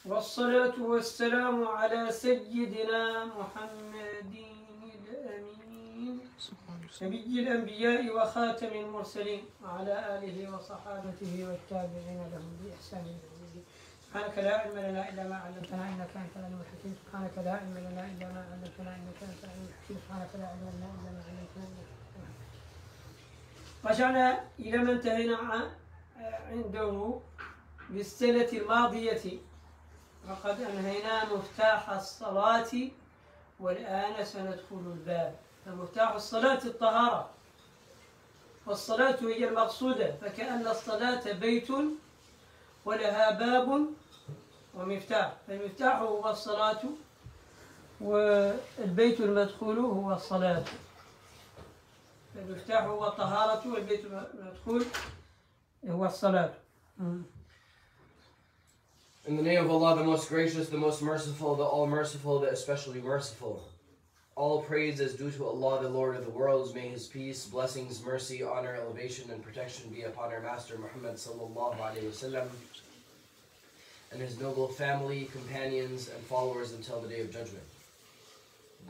والصلاة والسلام على سيدنا محمد الأمين نبي الأنبياء وخاتم المرسلين وعلى آله وصحابته والتابعين لهم بإحسان إلى يوم الدين. سبحانك لا علم لنا إلا ما علمتنا إنك أنت العليم الحكيم. سبحانك لا علم لنا إلا ما علمتنا إنك أنت العليم الحكيم. سبحانك لا علم لنا إلا ما علمتنا إنك أنت العليم الحكيم. رجعنا إلى ما انتهينا عنده بالسنة الماضية، وقد أنهينا مفتاح الصلاة والآن سندخل الباب. فمفتاح الصلاة الطهارة، والصلاة هي المقصودة، فكأن الصلاة بيت ولها باب ومفتاح، فالمفتاح هو الصلاة والبيت المدخول هو الصلاة. فالمفتاح هو الطهارة والبيت المدخول هو الصلاة. In the name of Allah, the most gracious, the most merciful, the all-merciful, the especially merciful. All praise is due to Allah, the Lord of the worlds. May His peace, blessings, mercy, honor, elevation, and protection be upon our Master Muhammad sallallahu alaihi wasallam and his noble family, companions, and followers until the Day of Judgment.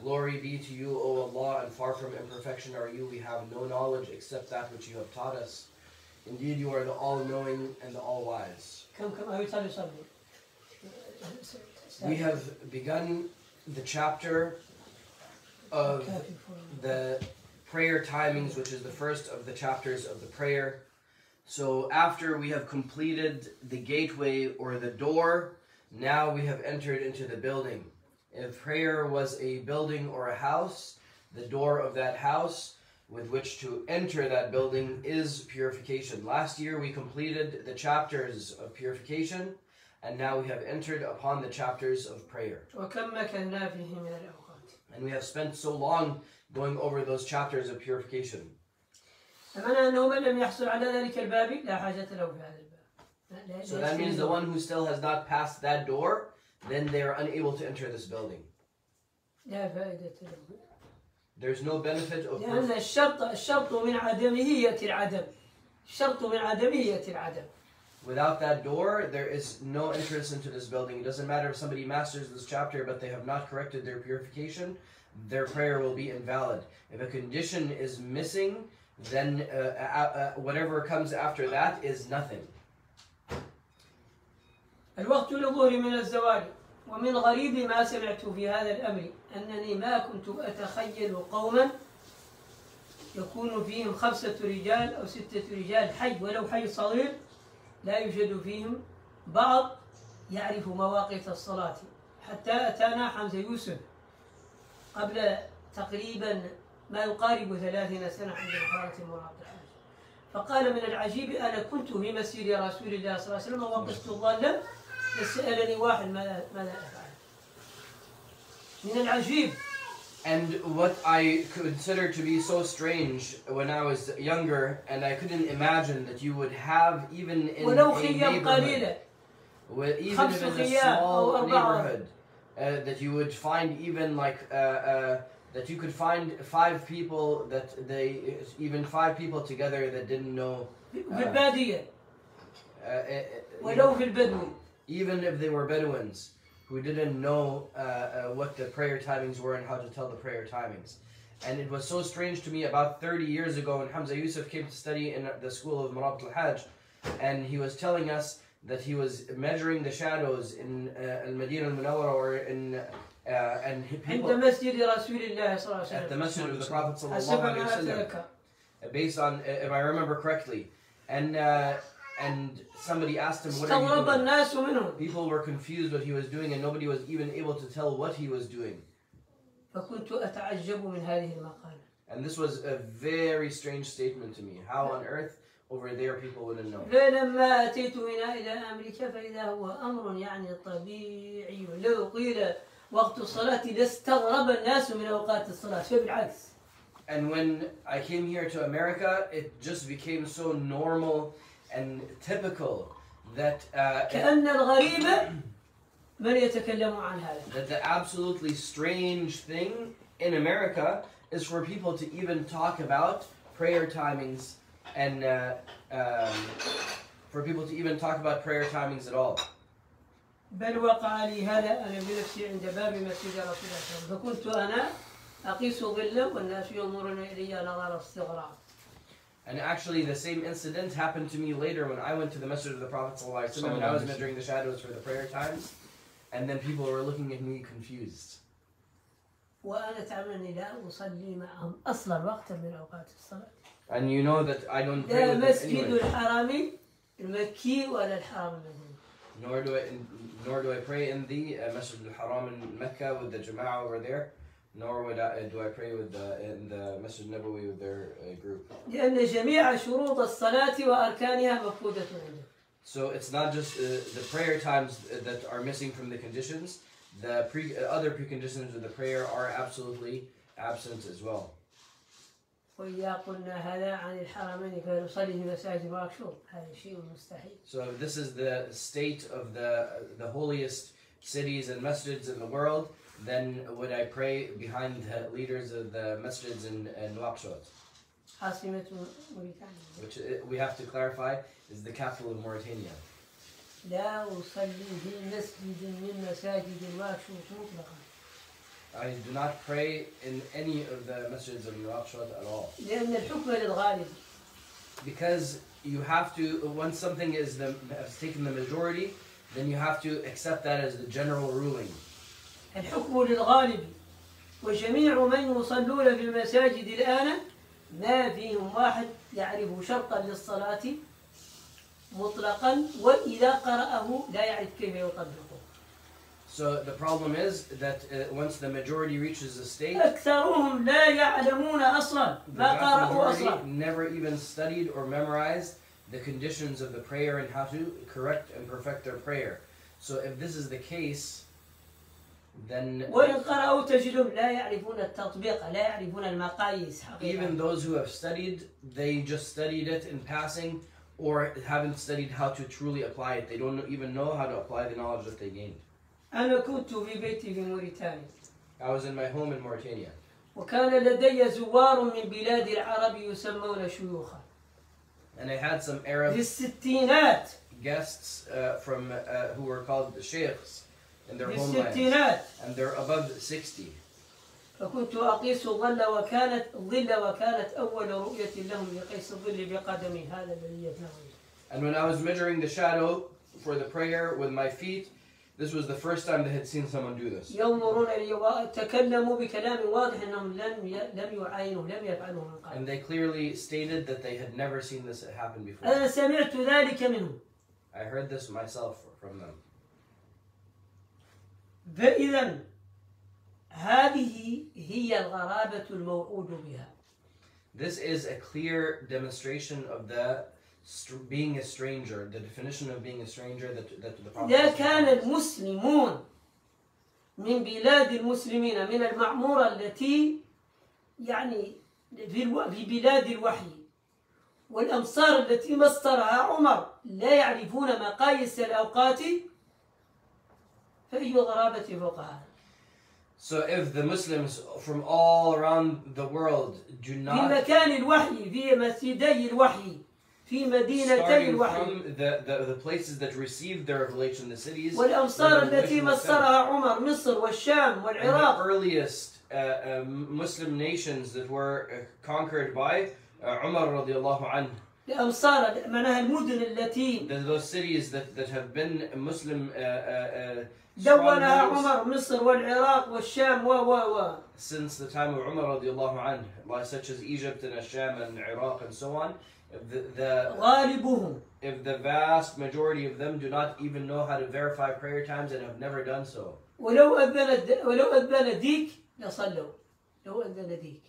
Glory be to you, O Allah, and far from imperfection are you. We have no knowledge except that which you have taught us. Indeed, you are the all-knowing and the all-wise. We have begun the chapter of the prayer timings, which is the first of the chapters of the prayer. So after we have completed the gateway or the door, now we have entered into the building. If prayer was a building or a house, the door of that house with which to enter that building is purification. Last year we completed the chapters of purification, and now we have entered upon the chapters of prayer. And we have spent so long going over those chapters of purification. So that means the one who still has not passed that door, then they are unable to enter this building. There's no benefit of without that door, there is no entrance into this building. It doesn't matter if somebody masters this chapter, but they have not corrected their purification, their prayer will be invalid. If a condition is missing, then whatever comes after that is nothing. الوقت للظهر من الزوال، ومن غريب ما سمعت في هذا الأمر أنني ما كنت أتخيل قوما يكون فيهم 5 رجال أو 6 رجال حي، ولو حي صغير، لا يوجد فيهم بعض يعرف مواقيت الصلاة. حتى أتانا حمزة يوسف قبل تقريبا ما يقارب 30 سنة عند محارة مراد الحاج، فقال: من العجيب أنا كنت في مسجد رسول الله صلى الله عليه وسلم ووقفت ضالا فسألني واحد ماذا أفعل. من العجيب. And what I consider to be so strange when I was younger, and I couldn't imagine that you would have even in a neighborhood, even if in a small neighborhood, that you would find even like that you could find 5 people that they even 5 people together that didn't know. Even if they were Bedouins who didn't know what the prayer timings were and how to tell the prayer timings. And it was so strange to me about 30 years ago when Hamza Yusuf came to study in the school of Marabat al-Hajj, and he was telling us that he was measuring the shadows in Al-Madinah al-Munawwara or in and people at the masjid of the Prophet sallallahu alaihi wasallam, based on, if I remember correctly, and somebody asked him, what are you doing? People were confused what he was doing, and nobody was even able to tell what he was doing. And this was a very strange statement to me. How on earth over there people wouldn't know. And when I came here to America, it just became so normal and typical that that the absolutely strange thing in America is for people to even talk about prayer timings and for people to even talk about prayer timings at all. بل وقع لي هذا أنا بنفسي عند باب مسجد رسول الله صلى الله عليه وسلم، فكنت أنا أقيس ظلا والناس ينظرون إلي نظر استغراب. And actually, the same incident happened to me later when I went to the Masjid of the Prophet ﷺ and I was measuring the shadows for the prayer times, and then people were looking at me confused. وأنا تعلمني لا أصلي معهم أصلا وقتا من أوقات الصلاة. And you know that I don't pray لا with them مسجد anyway. الحرام المكي ولا الحرام المدني. Nor do I pray in the Masjid al-Haram in Mecca with the Jama'ah over there, nor do I pray in the Masjid Nabawi with their group. لأن جميع شروط الصلاة وأركانها مفقودة عنده. So it's not just the prayer times that are missing from the conditions. The other preconditions of the prayer are absolutely absent as well. وإذا قلنا هذا عن الحرمين فنصلي في مساجد مكشوف هذا شيء مستحيل. So if this is the state of the holiest cities and masjids in the world, then would I pray behind the leaders of the masjids in Nouakchott? عاصمة موريتانيا. Which we have to clarify is the capital of Mauritania. لا أصلي في مسجد من مساجد مكشوف مطلقا. I do not pray in any of the masjids of Nouakchott at all. لأن الحكم للغالب. Because you have to, once something has taken the majority, then you have to accept that as the general ruling. الحكم للغالب وجميع من يصلون في المساجد الآن ما فيهم واحد يعرف شرطا للصلاة مطلقا وإذا قرأه لا يعرف كيف يطبقه. So the problem is that once the majority reaches a state, أكثرهم لا يعلمون أصلا ما قرأوا أصلا. Never even studied or memorized the conditions of the prayer and how to correct and perfect their prayer. So if this is the case, then وإن قرأوا تجدهم لا يعرفون التطبيق لا يعرفون المقاييس حقيقة. Even those who have studied, they just studied it in passing or haven't studied how to truly apply it. They don't even know how to apply the knowledge that they gained. أنا كنت في بيتي في موريتانيا. I was in my home in Mauritania. وكان لدي زوار من بلاد العرب يسمون شيوخا. And I had some Arab في الستينات. guests from who were called the sheikhs in their في homelands. الستينات. And they're above 60. فكنت أقيس الظل وكانت أول رؤية لهم لقيس الظل بقدمي هذا الذي يفنون. And when I was measuring the shadow for the prayer with my feet, this was the first time they had seen someone do this. ينظرون إلي تكلموا بكلام واضح أنهم لم يعاينوا لم يفعلوا من قبل. And they clearly stated that they had never seen this happen before. أنا سمعت ذلك منهم. I heard this myself from them. فإذا هذه هي الغرابة الموعود بها. This is a clear demonstration of the being a stranger, the definition of being a stranger that the Prophet. إذا كان المسلمون من بلاد المسلمين من المعمورة التي يعني في بلاد الوحي والأمصار التي مسطرها عمر لا يعرفون مقاييس الأوقات فأي غرابة فوق هذا. So if the Muslims from all around the world do not في مكان الوحي في مسجدي الوحي في مدينتي starting الوحي from the places that received their revelation, the cities والأمصار التي مسطرها عمر مصر والشام والعراق. the earliest Muslim nations that were conquered by Umar radiallahu anhu. الأمصار معناها المدن التي Those cities that have been Muslim دونها strongholds عمر مصر والعراق والشام و since the time of Umar radiallahu anhu, like such as Egypt and Asham and Iraq and so on. غالبهم If the vast majority of them do not even know how to verify prayer times and have never done so. ولو أذن ديك لصلوا لو أذن ديك.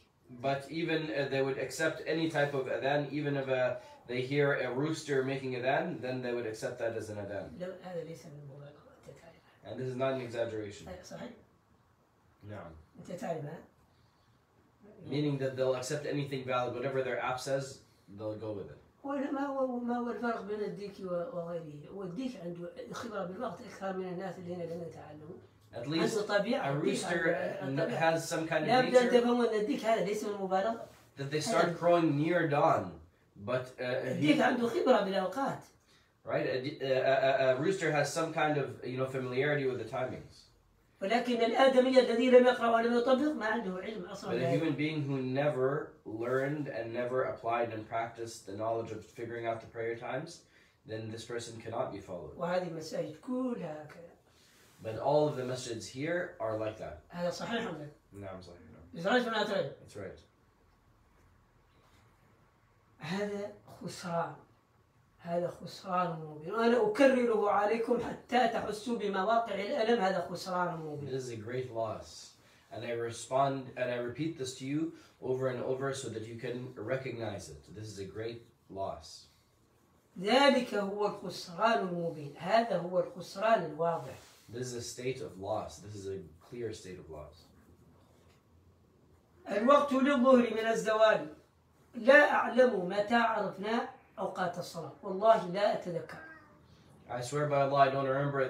But even they would accept any type of adhan, even if they hear a rooster making adhan, then they would accept that as an adhan. هذا ليس من المبالغة. And this is not an exaggeration. صحيح. No. أنت تعرف ها؟ Meaning that they'll accept anything valid, whatever their app says, they'll go with it. ما هو الفرق بين الديك وغيره؟ والديك عنده خبرة بالوقت أكثر من الناس الذين لم يتعلموا. At least a rooster has some kind of لابد أن nature تفهموا أن الديك هذا ليس من المبالغة. that they start crowing near dawn. But الديك عنده خبرة بالأوقات. Right? A rooster has some kind of familiarity with the timings. ولكن الآدمي الذي لم يقرأ ولم يطبق ما عنده علم أصلا. But a human being who never learned and never applied and practiced the knowledge of figuring out the prayer times, then this person cannot be followed. وهذه المساجد كلها هكذا. But all of the masjids here are like that. هذا صحيح ولا؟ نعم صحيح. That's right. هذا خسران مبين، وأنا أكرره عليكم حتى تحسوا بمواقع الألم. هذا خسران مبين. This is a great loss, and I repeat this to you over and over so that you can recognize it. This is a great loss. ذلك هو الخسران المبين. هذا هو الخسران الواضح. This is a state of loss. This is a clear state of loss. الوقت للظهر من الزوال. لا أعلم متى عرفنا أوقات الصلاة. والله لا أتذكر. I swear by Allah, I don't remember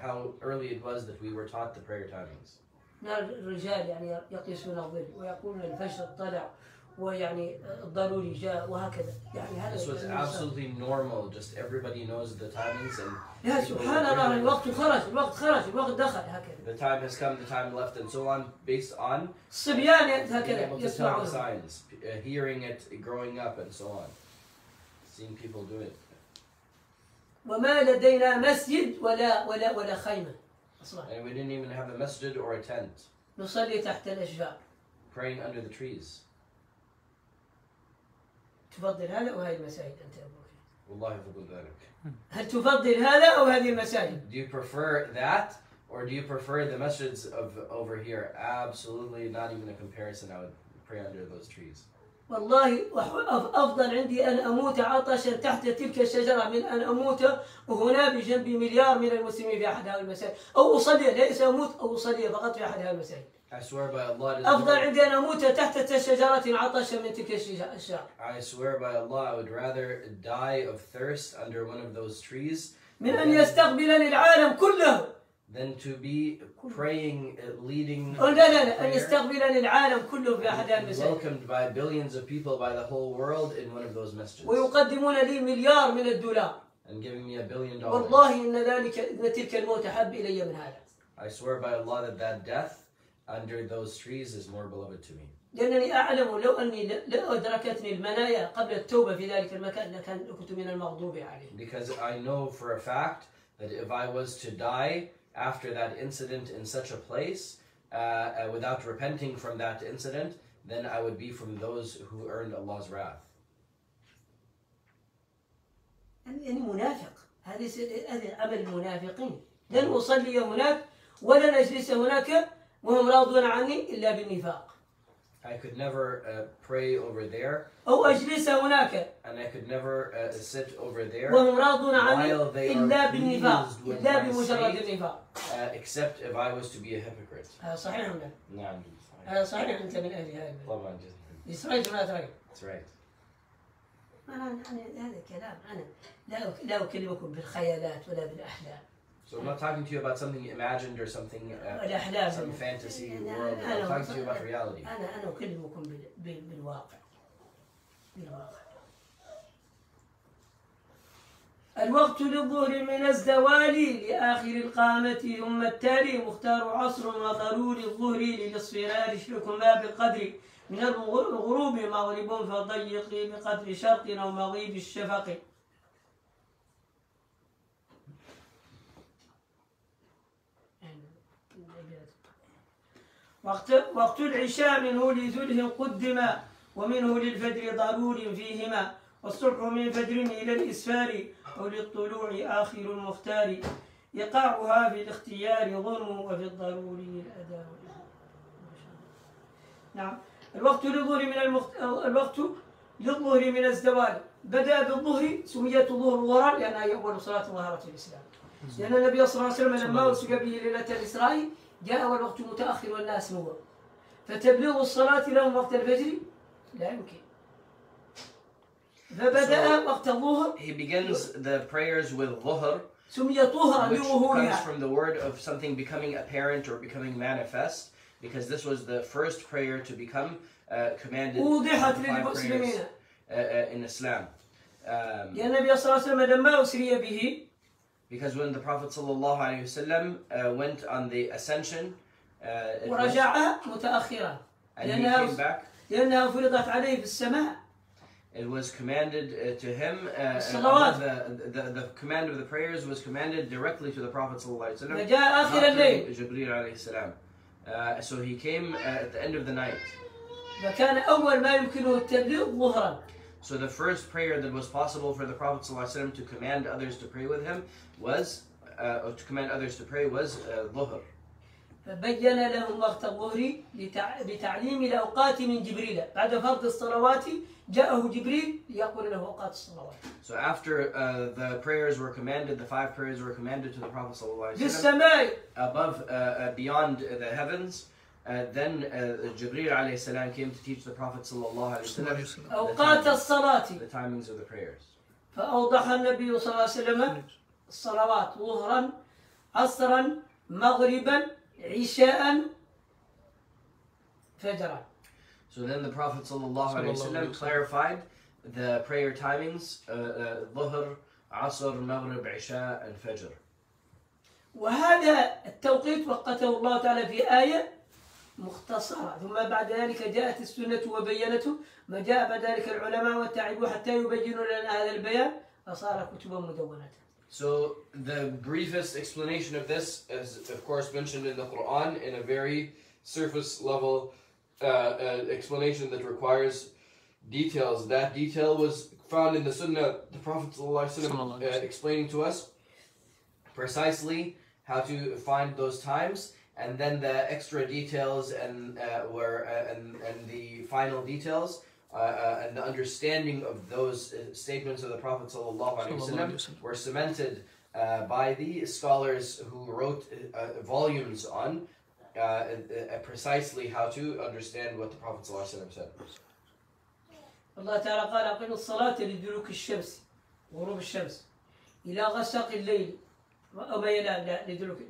how early it was that we were taught the prayer timings. الرجال يعني يقيسون الظل ويقولون الفجر طلع ويعني الضروري جاء وهكذا. يعني هذا. This was absolutely normal. Just everybody knows the timings and. يا سبحان الله، الوقت خرج الوقت دخل هكذا. The time has come, the time left, and so on, based on. الصبيان هكذا able to tell the signs, hearing it, growing up, and so on. Seeing people do it. وما لدينا مسجد ولا خيمة أصلاً. And we didn't even have a masjid or a tent. نصلي تحت الأشجار. Praying under the trees. تفضل هذا أو هذه المساجد أنت يا أبو؟ والله أفضل ذلك. هل تفضل هذا أو هذه المساجد؟ Do you prefer that or do you prefer the masjids of over here? Absolutely not even a comparison. I would pray under those trees. والله أفضل عندي أن أموت عطشا تحت تلك الشجرة من أن أموت هنا بجنب مليار من المسلمين في أحد هذه المساجد، أو أصلي، ليس أموت، أو أصلي فقط في أحد هذه المساجد. I swear by Allah. أفضل عندي أن أموت تحت شجرة عطشا من تلك الشجرة. I swear by Allah, I would rather die of thirst under one of those trees من أن يستقبلني العالم كله. Than to be praying, leading. لا أن يستقبلني العالم كله في أحد هذه المساجد. Welcomed by billions of people, by the whole world in one of those masjids. ويقدمون لي مليار من الدولار. And giving me $1 billion. والله إن تلك الموت أحب إلي من هذا. I swear by Allah that death under those trees is more beloved to me. لأنني أعلم لو أدركتني المنايا قبل التوبة في ذلك المكان كنت من المغضوب عليه. Because I know for a fact that if I was to die after that incident in such a place, without repenting from that incident, then I would be from those who earned Allah's wrath. يعني منافق، هذا عمل المنافقين. لن أصلي هناك ولن أجلس هناك وهم راضون عني إلا بالنفاق. I could never pray over there. أو أجلس هناك. And I could never sit over there. وهم راضون عني إلا بالنفاق، إلا بمجرد النفاق. Except if I was to be a hypocrite. هذا صحيح ولا؟ نعم. هذا صحيح. أنت من أهل هذا. طبعا. إسرائيل ولا ترى؟ That's right. أنا هذا كلام، أنا لا أكلمكم بالخيالات ولا بالأحلام. So I'm not talking to you about something imagined or something, some fantasy world. I'm talking to you about reality. أنا أكلمكم بالواقع. الوقت للظهر من الزوال لآخر القامة ثم التالي مختار عصر وضروري الظهر للاصفرار شركما بالقدر من الغروب مغرب فضيق بقدر شرق أو مغيب الشفق. وقت العشاء منه لذله قدم ومنه للفجر ضرور فيهما والصبح من فجر إلى الإسفار أو للطلوع آخر المختار يقعها في الاختيار ظلم وفي الضروري الأداء. نعم. الوقت للظهر من الزوال بدأ بالظهر، سميت الظهر ظهرا لأنها أول صلاة ظهرة الإسلام، لأن النبي صلى الله عليه وسلم لما أرسل به ليلة الإسراء جاء والوقت متأخر والناس نور، فتبليغ الصلاة لهم وقت الفجر لا يمكن. فبدأ وقت الظهر. He begins the prayers with dhuhr, سميت ظهرا لظهورها. which comes from the word of something becoming apparent or becoming manifest, because this was the first prayer to become commanded وضحت للمسلمين in Islam. لأن النبي صلى الله عليه وسلم لما أسري به because when the Prophet ﷺ went on the ascension, ورجع متأخرا and he came back, لأنها فرضت عليه في السماء. it was commanded to him, the command of the prayers was commanded directly to the Prophet ﷺ, فجاء آخر الليل. Jibreel alayhi salam. So he came at the end of the night. فكان أول ما يمكنه التبليغ ظهرا. So the first prayer that was possible for the Prophet ﷺ to command others to pray with him was, Dhuhr. فبين لهم وقت الظهر بتعليم الأوقات من جبريل. بعد فرض الصلوات جاءه جبريل ليقول له أوقات الصلوات. So after the prayers were commanded, the 5 prayers were commanded to the Prophet ﷺ above, beyond the heavens, then Jibreel alayhi salam came to teach the Prophet ﷺ أوقات الصلاة. the timings of the prayers. فأوضح النبي صلى الله عليه وسلم الصلوات ظهرا عصرا مغربا عشاء فجرا. So then the Prophet ﷺ clarified the prayer timings, Dhuhr, Asr, Maghrib, Isha, and Fajr. وهذا التوقيت وقته الله تعالى في آية مختصرة، ثم بعد ذلك جاءت السنة وبينته، ما جاء بعد ذلك العلماء والتعبوا حتى يبينوا لنا هذا البيان فصار كتبا مدونة. So the briefest explanation of this is of course mentioned in the Quran in a very surface level explanation that requires details. That detail was found in the Sunnah, the Prophet ﷺ explaining to us precisely how to find those times, and then the extra details and the final details and the understanding of those statements of the Prophet ﷺ were cemented by the scholars who wrote volumes on precisely how to understand what the Prophet ﷺ said. الله تعالى قال أقيموا الصلاة لدلوك الشمس غروب الشمس إلى غسق الليل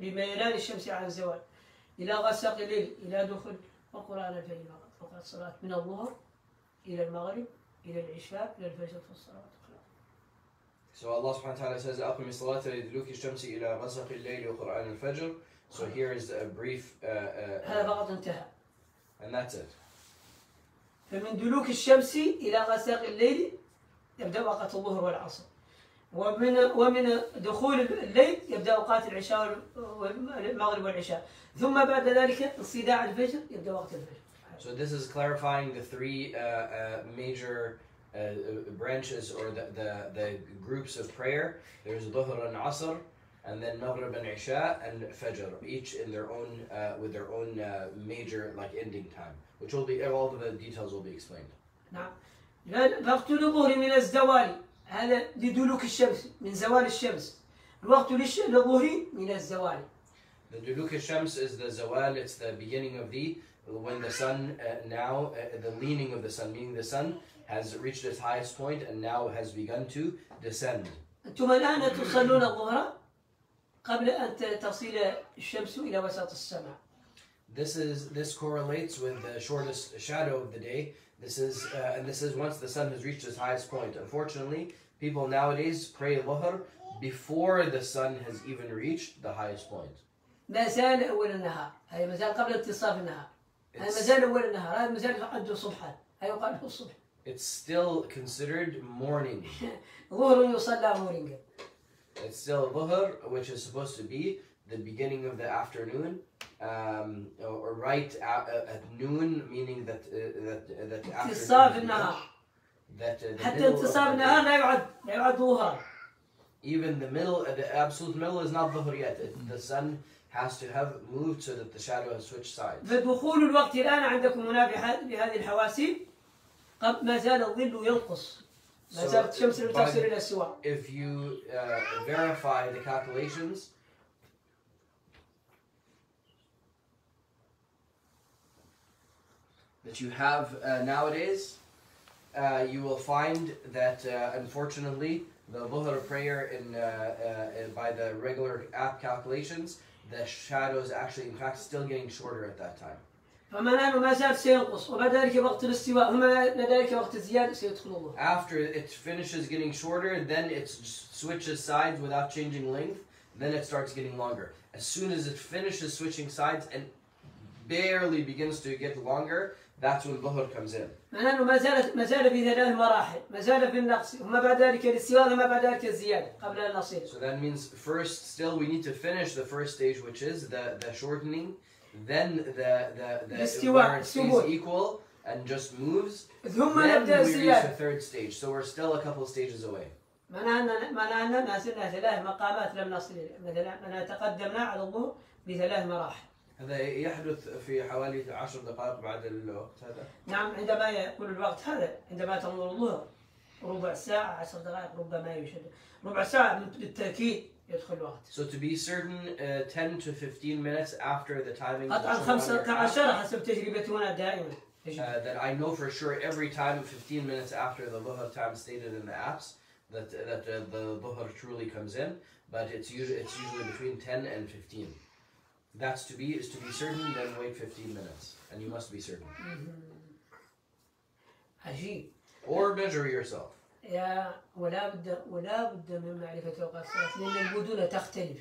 لميلان الشمس عن الزوال إلى غسق الليل إلى دخول وقرآن الفجر وقت الصلاة من الظهر إلى المغرب إلى العشاء إلى الفجر في الصلاة. So Allah subhanahu wa ta'ala says أقم الصلاة لدلوك الشمس إلى غسق الليل وقرآن الفجر. So here is a brief هذا فقط انتهى. And that's it. فمن دلوك الشمس إلى غسق الليل يبدأ وقت الظهر والعصر، ومن دخول الليل يبدأ أوقات العشاء والمغرب والعشاء، ثم بعد ذلك انصداع الفجر يبدأ وقت الفجر. So this is clarifying the 3 major branches or the groups of prayer. There's Dhuhr and Asr, and then Maghrib and Isha and Fajr, each in their own with their own major ending time, which will be all of the details will be explained. نعم. وقت الظهر من الزوال هذا لدلوك الشمس من زوال الشمس. الوقت للظهر من الزوال. The Duluk al-Shams is the zawal. It's the beginning of when the sun the leaning of the sun, meaning the sun has reached its highest point and now has begun to descend. أنتم الآن تصلون الظهر قبل أن تصل الشمس إلى وسط السماء. This correlates with the shortest shadow of the day. This is once the sun has reached its highest point. Unfortunately, people nowadays pray Dhuhr before the sun has even reached the highest point. ما زال أول النهار، هي ما زال قبل انتصاف النهار. هي ما زال أول النهار، هذا ما زال عنده صبحا، هي يقال له الصبح. It's still considered morning. ظهر يصلى مورينجا. It's still Dhuhr, which is supposed to be the beginning of the afternoon, or right at noon, meaning that انتصاف النهار. That حتى انتصاف النهار لا يعد ظهرا. Even the middle, the absolute middle is not Dhuhr yet. The sun has to have moved so that the shadow has switched sides. فدخول الوقت الآن عندكم هنا بهذه الحواسيب ما زال الظل ينقص. ما زالت الشمس لم تصل إلى السواء. If you verify the calculations, that you have nowadays, you will find that unfortunately the Dhuhr prayer by the regular app calculations, the shadow is actually in fact still getting shorter at that time. فمعناه ما زال سينقص وبعد ذلك وقت الاستواء ثم بعد ذلك وقت الزيادة سيدخل الله. After it finishes getting shorter, then it switches sides without changing length. Then it starts getting longer. As soon as it finishes switching sides and barely begins to get longer, that's when Dhuhr comes in. معناه ما زال بثلاث مراحل، ما زال في النقص ثم بعد ذلك الاستواء ثم بعد ذلك الزيادة قبل أن نصل. So that means first, still we need to finish the first stage, which is the shortening. Then where it stays equal and just moves. Then we reach the third stage. So we're still a couple stages away. معناه أننا نزلنا ثلاث مقامات لم نصل إليه، مثلا تقدمنا على الظهر بثلاث مراحل. هذا يحدث في حوالي 10 دقائق بعد الوقت هذا. نعم عندما يكون الوقت هذا عندما تمر الظهر ربع ساعة 10 دقائق ربما يشد ربع ساعة بالتأكيد يدخل الوقت. So to be certain 10 to 15 minutes after the timing. قطعا 15 حسب تجربتنا دائما. That I know for sure every time 15 minutes after the Dhuhr time stated in the apps that the Dhuhr truly comes in, but it's usually between 10 and 15. That's to be certain, then wait 15 minutes, and you must be certain. عجيب. Or measure yourself. ولا بد من معرفة أوقات الصلاة لأن المدن تختلف.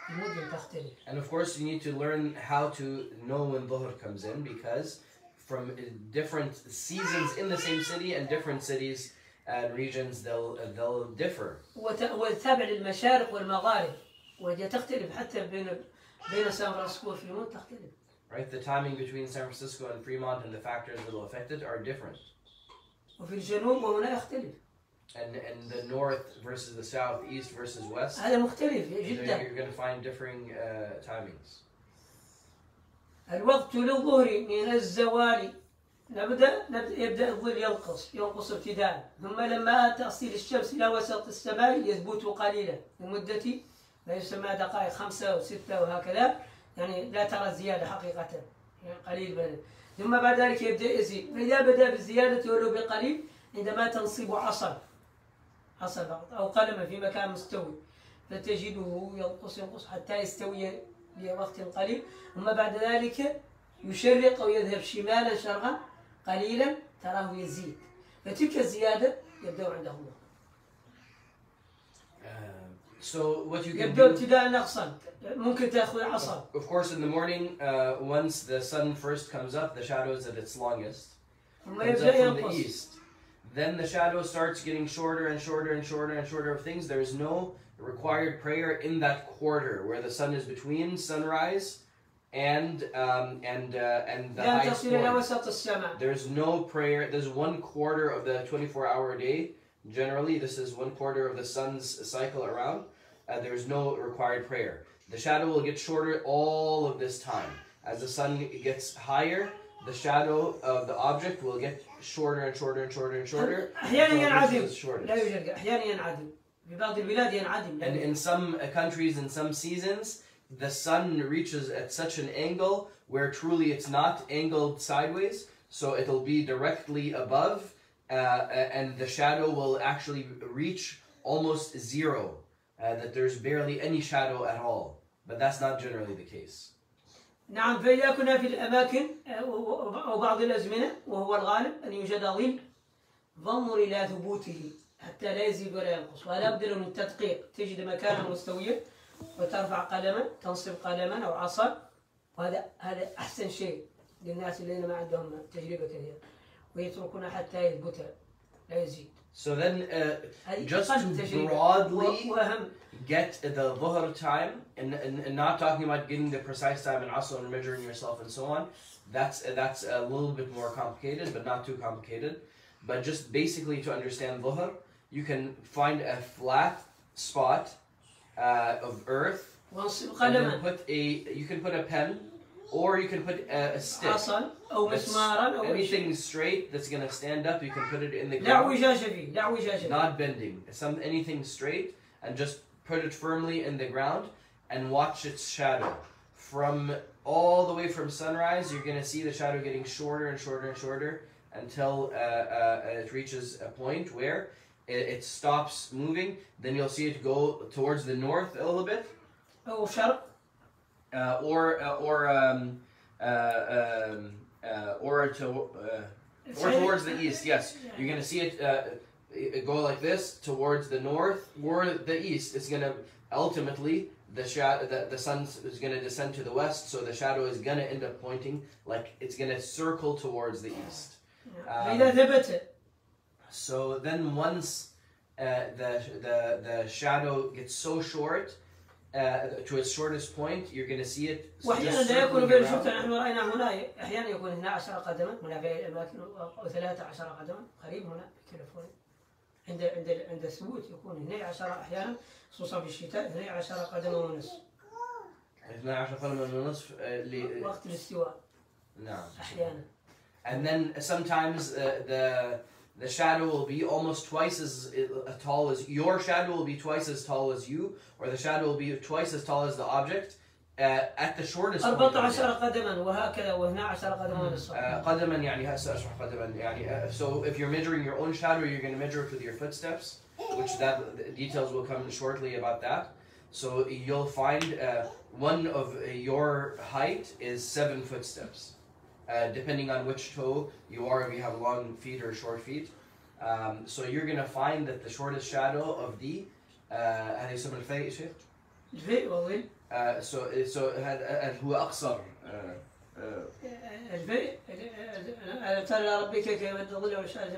المدن تختلف. And of course you need to learn how to know when Dhuhr comes in, because from different seasons in the same city and different cities and regions they'll differ. وتابع للمشارق والمغارب وهي تختلف حتى بين سان فرانسيسكو وفريمونت تختلف. Right, the timing between San Francisco and Fremont and the factors that will affect it are different. وفي الجنوب وهنا يختلف. And the north versus the south, east versus west. هذا مختلف جدا. You're going to find differing timings. الوقت للظهر من الزوال يبدأ الظل ينقص ابتداء ثم لما تصل الشمس إلى وسط السماء يثبت قليلا لمدة ما يسمى دقائق 5 و6 وهكذا يعني لا ترى الزيادة حقيقة يعني قليل بدل. ثم بعد ذلك يبدأ يزيد فإذا بدأ بالزيادة ولو بقليل عندما تنصب عصا فقط أو قلما في مكان مستوي فتجده ينقص حتى يستوي لوقت قليل ثم بعد ذلك يشرق أو يذهب شمالا شرقا قليلا تراه يزيد فتلك الزيادة يبدأ عنده الله. So what you can يبدأ do, ابتداء نقصا ممكن تأخذ عصا. Of course in the morning once the sun first comes up, the shadow is at its longest. Comes up from the east. Then the shadow starts getting shorter and shorter and shorter and shorter of things. There is no required prayer in that quarter where the sun is between sunrise and the high point. There's no prayer. There's 1/4 of the 24-hour day. Generally, this is 1/4 of the sun's cycle around. There's no required prayer. The shadow will get shorter all of this time. As the sun gets higher, the shadow of the object will get shorter and shorter and shorter and shorter. أحيانا ينعدم. لا يوجد أحيانا ينعدم. في بعض البلاد ينعدم. And in some countries, in some seasons, the sun reaches at such an angle where truly it's not angled sideways, so it'll be directly above, and the shadow will actually reach almost zero, that there's barely any shadow at all. But that's not generally the case. نعم فإذا كنا في الأماكن أو بعض الأزمنة وهو الغالب أن يوجد ظل فانظر إلى ثبوته حتى لا يزيد ولا ينقص ولا بد من التدقيق تجد مكانا مستويا وترفع قلما تنصب قلما أو عصا وهذا أحسن شيء للناس الذين ما عندهم تجربة كثيرة ويتركون حتى يثبت لا يزيد. So then just to broadly get the Dhuhr time and not talking about getting the precise time and also measuring yourself and so on, that's a little bit more complicated but not too complicated. But just basically to understand Dhuhr, you can find a flat spot of earth and then you can put a pen or you can put a stick. Anything straight that's going to stand up, you can put it in the ground. Not bending. Anything straight and just put it firmly in the ground and watch its shadow. From all the way from sunrise, you're going to see the shadow getting shorter and shorter and shorter until it reaches a point where it stops moving. Then you'll see it go towards the north a little bit. or towards the east. Yes, you're going to see it go like this towards the north or the east. It's going to ultimately the sun is going to descend to the west, so the shadow is going to end up pointing like it's going to circle towards the east. So then once the shadow gets so short to its shortest point, you're going to see it. واحيانا لا يكون بين شفت نحن راينا هنا احيانا يكون 12 قدما هنا في الاماكن او 13 قدما قريب هنا في كاليفورنيا عند الثبوت يكون 12 احيانا خصوصا في الشتاء 12 قدما ونصف 12 قدما ونصف وقت الاستواء. نعم احيانا. And then sometimes the shadow will be almost twice as tall as your shadow will be twice as tall as you, or the shadow will be twice as tall as the object at the shortest point. 14 قدما وهكذا و12 قدما ونصف. قدما يعني هسه اشرح قدما يعني so if you're measuring your own shadow, you're going to measure it with your footsteps, which the details will come shortly about that. So you'll find one of your height is 7 footsteps. Depending on which toe you are, if you have long feet or short feet. So you're going to find that the shortest shadow of the هذا يسمى الفيء شيء؟ الفيء والظل. So هو أقصر. الفيء ترى ربك كيف يمد الظل والشمس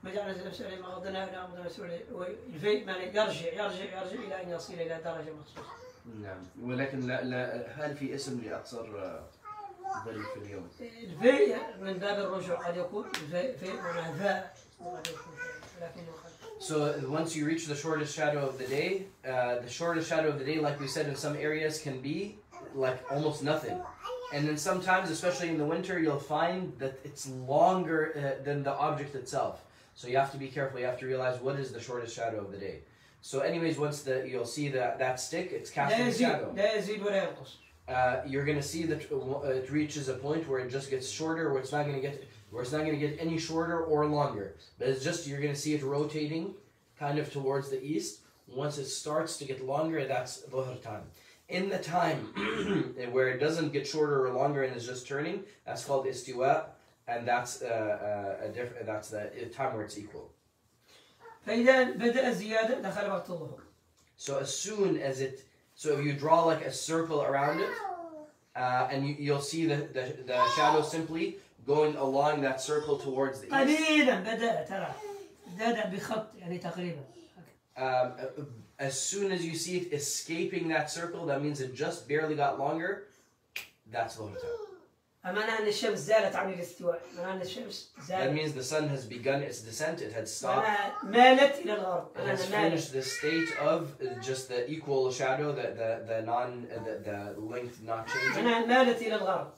ما جعل نفسه ما غضنا ولا أمضنا مسؤولية. الفيء يرجع إلى أن يصل إلى درجة مخصوصة. نعم ولكن لا هل في اسم لأقصر ظل في اليوم؟ الفيء من باب الرجوع قد يكون الفيء معناه فاء وقد يكون لكنه So once you reach the shortest shadow of the day, the shortest shadow of the day, like we said, in some areas can be like almost nothing. And then sometimes, especially in the winter, you'll find that it's longer than the object itself. So you have to be careful. You have to realize what is the shortest shadow of the day. So anyways, once you'll see that stick, it's casting a shadow. لا يزيد ولا ينقص. You're going to see that it reaches a point where it just gets shorter, where it's not going to get any shorter or longer. But it's just, you're going to see it rotating kind of towards the east. Once it starts to get longer, that's dhuhr time. In the time where it doesn't get shorter or longer and is just turning, that's called istiwa, and that's the time where it's equal. فإذا بدأ الزيادة دخل وقت الظهر. So as soon as so if you draw like a circle around it, and you'll see the shadow simply going along that circle towards the east. قليلا بدأ ترى بدأ بخط يعني تقريبا. As soon as you see it escaping that circle, that means it just barely got longer. That's dhuhr time. معناها أن الشمس زالت عن الاستواء. معناها أن الشمس زالت. That means the sun has begun its descent. It had stopped. مالت إلى الغرب. It has finished the state of just the equal shadow, the length not changing. معناها مالت إلى الغرب.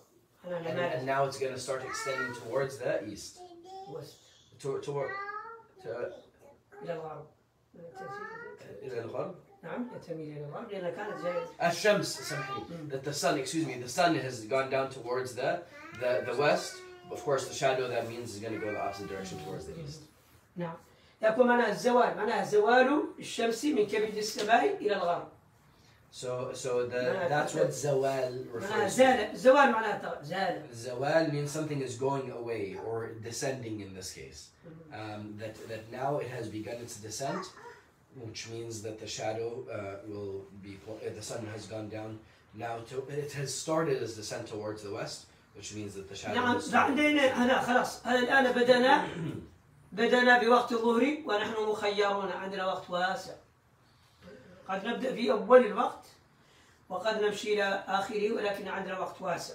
And now it's going to start extending towards the east. إلى الغرب. إلى الغرب. نعم تميل إلى الغرب لأنها كانت زايدة. الشمس سامحني. That the sun, the sun has gone down towards the west. Of course, the shadow that means is going to go the opposite direction towards the east. نعم. يكون معناها الزوال، معناها زوال الشمس من كبد السماء إلى الغرب. So that's what zawal refers to. Zawal معناها زال. Zawal means something is going away or descending in this case. That now it has begun its descent, which means that the shadow will be. The sun has gone down now. It has started its descent towards the west, which means that the shadow. نعم بعدين هنا خلاص هذا الآن بدأنا بوقت الظهر ونحن مخيرون عندنا وقت واسع. قد نبدأ في أول الوقت وقد نمشي إلى آخره ولكن عندنا وقت واسع.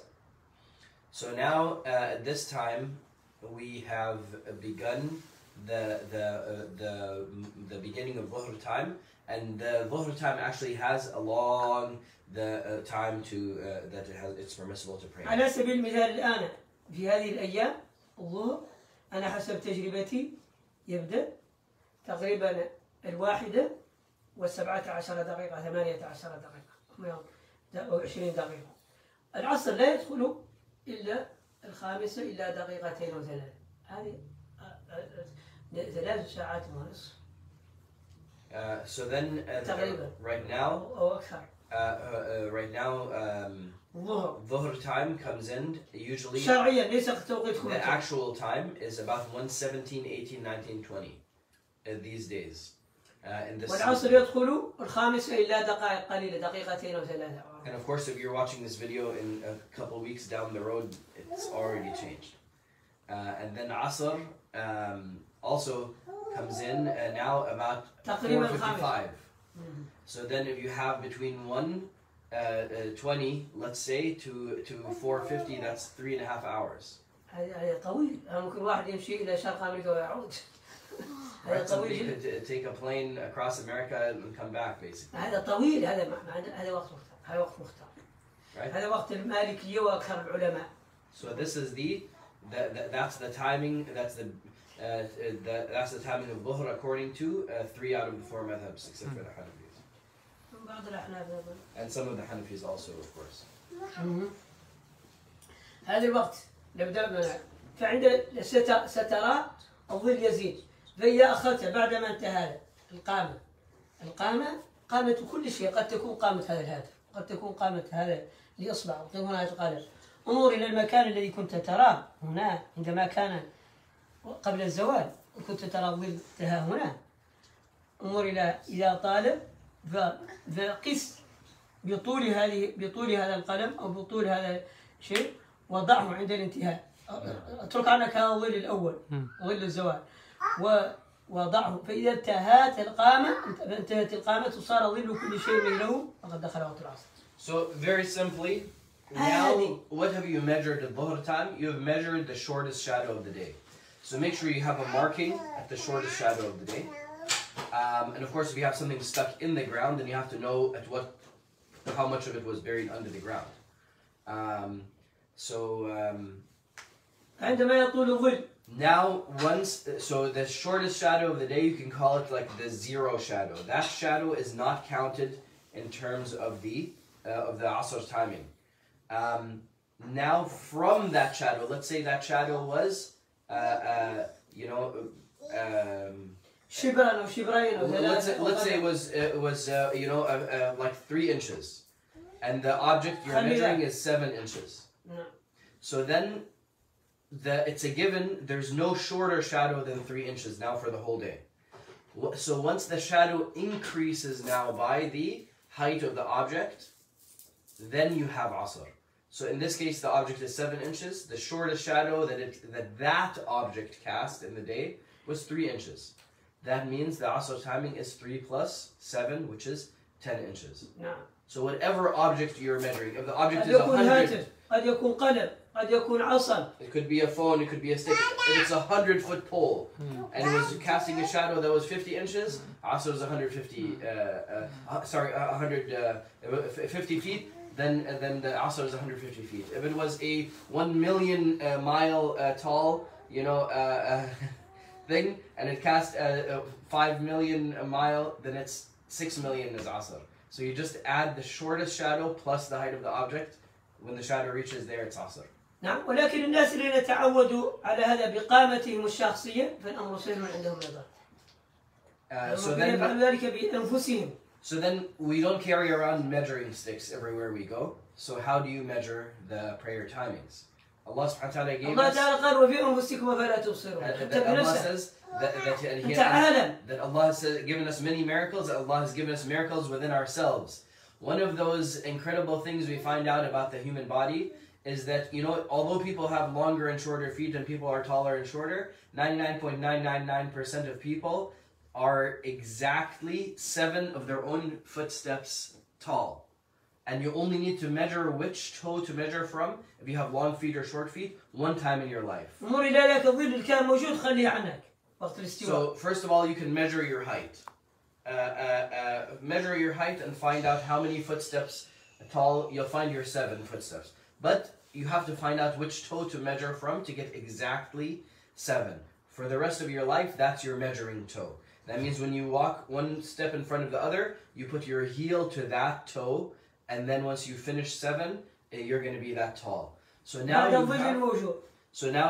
So now at this time we have begun the beginning of dhuhr time, and the dhuhr time actually has a long time to that it's permissible to pray. على سبيل المثال الآن في هذه الأيام الظهر أنا حسب تجربتي يبدأ تقريبا 1:17 دقيقة 18 دقيقة أو 20 دقيقة. العصر لا يدخل إلا 5 إلا 2 أو 3. هذه 3 ساعات ونصف. So then تقريبا right now أو أكثر. right now, Dhuhr time comes in usually. شرعيا ليس توقيتكم. The actual time is about 1:17, 18, 19, 20 these days. In this والعصر يدخل الخامسة إلا دقائق قليلة دقيقتين أو ثلاثة. And of course, if you're watching this video in a couple weeks down the road, it's already changed. And then Asr also comes in now about 4:55. So then if you have between 1:20, let's say, to 4:50, that's 3.5 hours. هذا طويل. ممكن واحد يمشي إلى شرق أمريكا ويعود. Right, somebody could take a plane across America and come back, basically. هذا طويل. هذا وقت مختار. هذا وقت مختار. Right. هذا وقت المالكية وأكثر العلماء. So this is that's the timing. That's the timing of Dhuhr according to 3 out of the 4 madhabs, except for the Hanafis. And some of the Hanafis also, of course. هذا الوقت نبدأ فعند سترى الظل يزيد فإذا أخذت بعدما انتهى القامة قامة كل شيء قد تكون قامة هذا الهاتف قد تكون قامة هذا الإصبع هنا القلم انظر إلى المكان الذي كنت تراه هنا عندما كان قبل الزوال كنت ترى الظل انتهى هنا انظر إلى طالب فقس بطول هذا القلم أو بطول هذا الشيء وضعه عند الانتهاء اترك عنك هذا الظل الأول ظل الزوال وضعه فإذا انتهت القامة صار ظل كل شيء ميله فقد دخل وقت العصر. So very simply, now what have you measured at Dhuhr time? You have measured the shortest shadow of the day. So make sure you have a marking at the shortest shadow of the day. And of course, if you have something stuck in the ground, then you have to know how much of it was buried under the ground. عندما يطول الظل Now, so the shortest shadow of the day, you can call it like the zero shadow. That shadow is not counted in terms of the Asr timing. Now, from that shadow, let's say that shadow was, شبرا أو شبرين أو ثلاثة. Let's say it was like 3 inches, and the object you're measuring is 7 inches. So then. It's a given, there's no shorter shadow than 3 inches now for the whole day. So once the shadow increases now by the height of the object, then you have Asr. So in this case, the object is 7 inches. The shortest shadow that object cast in the day was 3 inches. That means the Asr timing is 3 plus 7, which is 10 inches. No. So whatever object you're measuring, if the object is 100... قد يكون قلم قد يكون عصا. It could be a phone, it could be a stick. If it's 100-foot pole and it was casting a shadow that was 50 inches, also was 50 feet, then the Asr is 150 feet. If it was a 1 million mile tall, thing, and it cast 5 million a mile, then it's 6 million is Asr. So you just add the shortest shadow plus the height of the object. When the shadow reaches there, it's Asr. نعم ولكن الناس الذين تعودوا على هذا بقامتهم الشخصية فالأمر سهل عندهم أيضا. So then we don't carry around measuring sticks everywhere we go. So how do you measure the prayer timings? Allah subhanahu wa ta'ala gave us. Allah says that Allah has given us many miracles. Allah has given us miracles within ourselves. One of those incredible things we find out about the human body is that, although people have longer and shorter feet and people are taller and shorter, 99.999% of people are exactly 7 of their own footsteps tall. And you only need to measure which toe to measure from, if you have long feet or short feet, 1 time in your life. So, first of all, you can measure your height. Measure your height and find out how many footsteps tall. You'll find your 7 footsteps. But you have to find out which toe to measure from to get exactly 7. For the rest of your life, that's your measuring toe. That means when you walk 1 step in front of the other, you put your heel to that toe, and then once you finish 7, you're going to be that tall. So now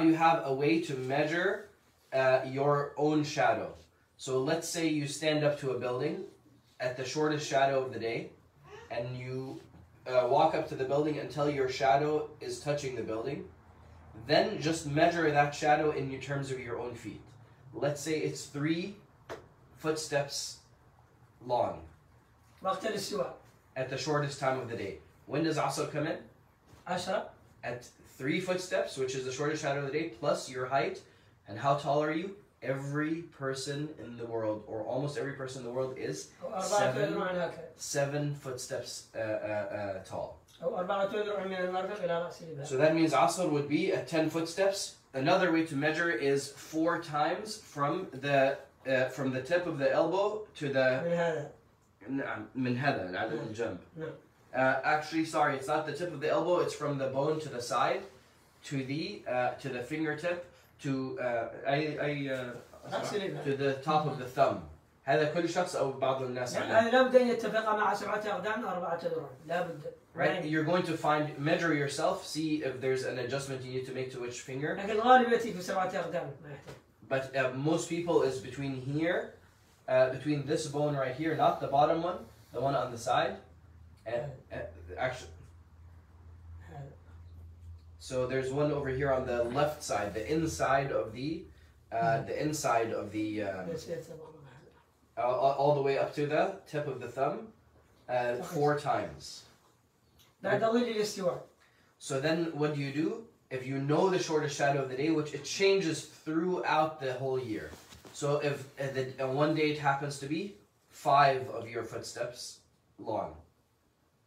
you have a way to measure your own shadow. So let's say you stand up to a building at the shortest shadow of the day, and you walk up to the building until your shadow is touching the building, then just measure that shadow in terms of your own feet. Let's say it's 3 footsteps long. وقت الاستواء. At the shortest time of the day. When does Asr come in? 10. At 3 footsteps, which is the shortest shadow of the day, plus your height. And how tall are you? Every person in the world, or almost every person in the world, is 7 footsteps tall. So that means Asr would be at 10 footsteps. Another way to measure is 4 times from the tip of the elbow to the من هذا على الجنب. Actually, sorry, it's not the tip of the elbow. It's from the bone to the side, to the fingertip, to the top of the thumb. هذا كل شخص أو بعض الناس. لابد أن يتفق مع 7 أقدام 4 أذرع. لابد. Right, you're going to measure yourself, see if there's an adjustment you need to make to which finger. لكن الغالب يأتي في 7 أقدام ما يحتاج. But most people is between here, between this bone right here, not the bottom one, the one on the side, and actually. So there's one over here on the left side, the inside of the all the way up to the tip of the thumb, 4 times. So then what do you do? If you know the shortest shadow of the day, which it changes throughout the whole year. So if one day it happens to be 5 of your footsteps long,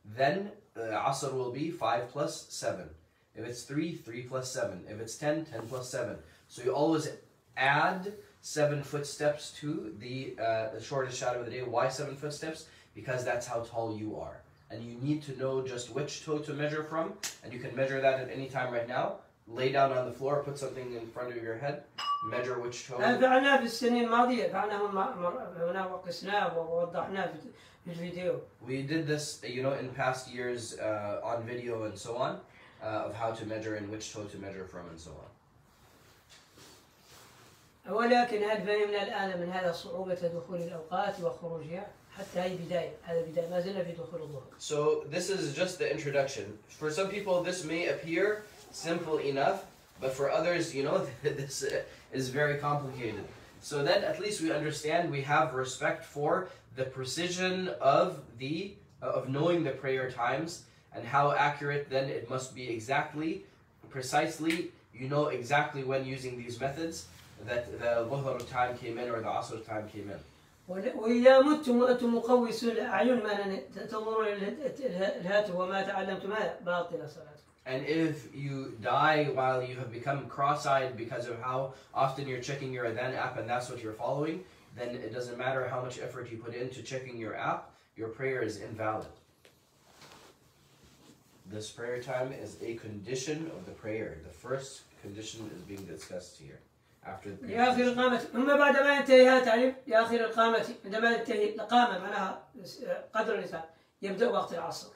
then Asr will be 5 plus 7. If it's 3, 3 plus 7. If it's 10, 10 plus 7. So you always add 7 footsteps to the shortest shadow of the day. Why 7 footsteps? Because that's how tall you are. And you need to know just which toe to measure from. And you can measure that at any time right now. Lay down on the floor, put something in front of your head, measure which toe. فعلناه في السنين الماضية، فعلناه هنا وقسناه ووضحناه في الفيديو. We did this, in past years on video and so on, of how to measure and which toe to measure from and so on. ولكن هل فهمنا الآن من هذا صعوبة دخول الأوقات وخروجها؟ حتى هي بداية، هذا بداية، ما زلنا في دخول الظهر. So this is just the introduction. For some people this may appear simple enough, but for others, this is very complicated. So then at least we understand, we have respect for the precision of knowing the prayer times and how accurate then it must be precisely, exactly when using these methods that the Dhuhr time came in or the Asr time came in. وإذا متم وأنتم مقوسون الأعين ما تنظرون الهاتف وما تعلمتم هذا باطلة صلاتكم. And if you die while you have become cross-eyed because of how often you're checking your Adhan app and that's what you're following, then it doesn't matter how much effort you put into checking your app, your prayer is invalid. This prayer time is a condition of the prayer. The first condition is being discussed here. After the prayer. يا آخر القامة، ثم بعد ما ينتهي هذا التعريف يا آخر القامة، عندما ينتهي القامة معناها قدر الإنسان يبدأ وقت العصر.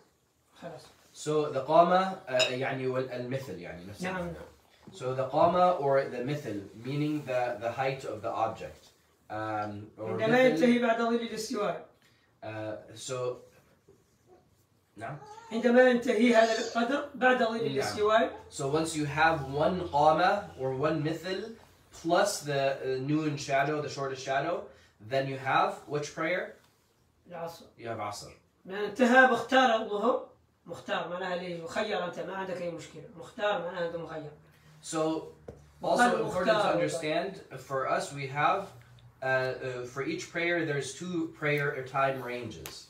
خلاص. So the qama يعني المثل يعني نفس. نعم. So the qama or the مثل meaning the height of the object. عندما ينتهي بعد ظل الاستواء. So نعم. عندما ينتهي هذا القدر بعد ظل الاستواء. So once you have one qama or one مثل plus the noon shadow, the shortest shadow, then you have which prayer? العصر. You have Asr. انتهى مختار الظهر. مختار معناها اللي مخير أنت ما عندك أي مشكلة. مختار معناها أنت مخير. So also important to understand, for us we have for each prayer there's 2 prayer time ranges.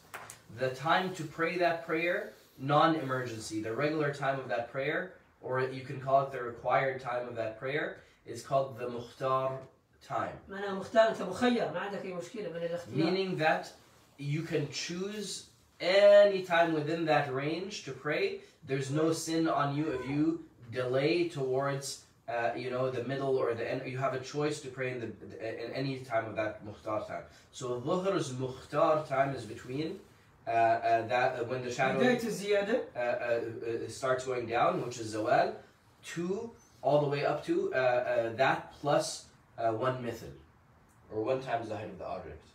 The time to pray that prayer, non-emergency, the regular time of that prayer, or you can call it the required time of that prayer, is called the mukhtar time. معناها مختار أنت مخير ما عندك أي مشكلة من الاختيار. Meaning that you can choose any time within that range to pray. There's no sin on you if you delay towards the middle or the end. You have a choice to pray in any time of that mukhtar time. So Dhuhr's mukhtar time is between that when the shadow starts going down, which is zawal, to all the way up to that plus 1 mithl, or 1 times the height of the object.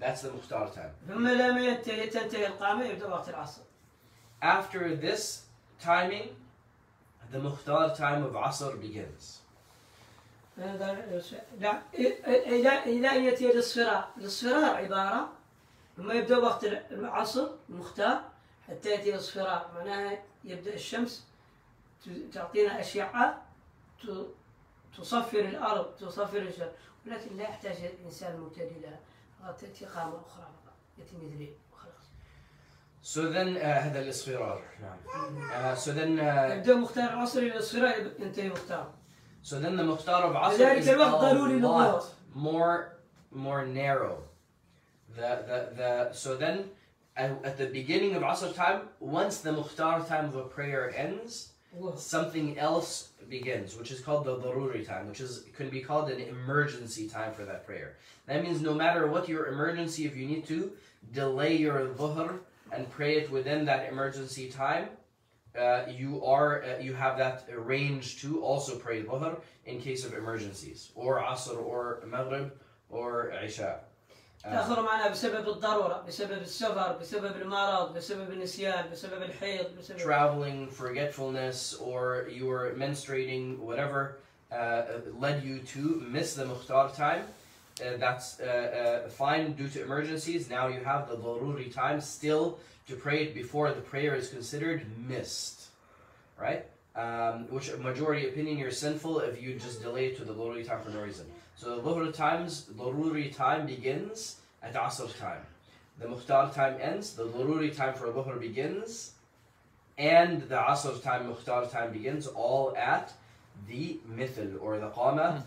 That's the mukhtar time. ثم لما تنتهي القامة يبدأ وقت العصر. After this timing, the mukhtar time of Asr begins. لا إلى أن يأتي الاصفرار. الاصفرار عبارة لما يبدأ وقت العصر المختار حتى يأتي الاصفرار، معناها يبدأ الشمس تعطينا أشعة تصفر الأرض تصفر الشمس، ولكن لا يحتاج الإنسان المبتدئ لها، تأتي قامة أخرى يأتي مثلين وخلاص. So then هذا الاصفرار. So then يبدأ مختار العصر إلى الاصفرار ينتهي مختار. So then the mukhtar of Asr is a lot more narrow. So then at the beginning of Asr time, once the mukhtar time of a prayer ends, something else begins, which is called the daruri time, which can be called an emergency time for that prayer. That means no matter what your emergency, if you need to delay your dhuhr and pray it within that emergency time, you have that range to also pray dhuhr in case of emergencies, or asr, or maghrib, or isha. تأخر معنا بسبب الضرورة، بسبب السفر، بسبب المرض، بسبب النسيان، بسبب الحيض، بسبب traveling, forgetfulness, or you were menstruating, whatever led you to miss the mukhtar time. That's fine due to emergencies. Now you have the daruri time still to pray it before the prayer is considered missed, right? Which majority opinion you're sinful if you just delay it to the daruri time for no reason. So the daruri time begins at asr time. The mukhtar time ends, the daruri time for dhuhr begins, and the asr time, mukhtar time begins, all at the mithl or the qama.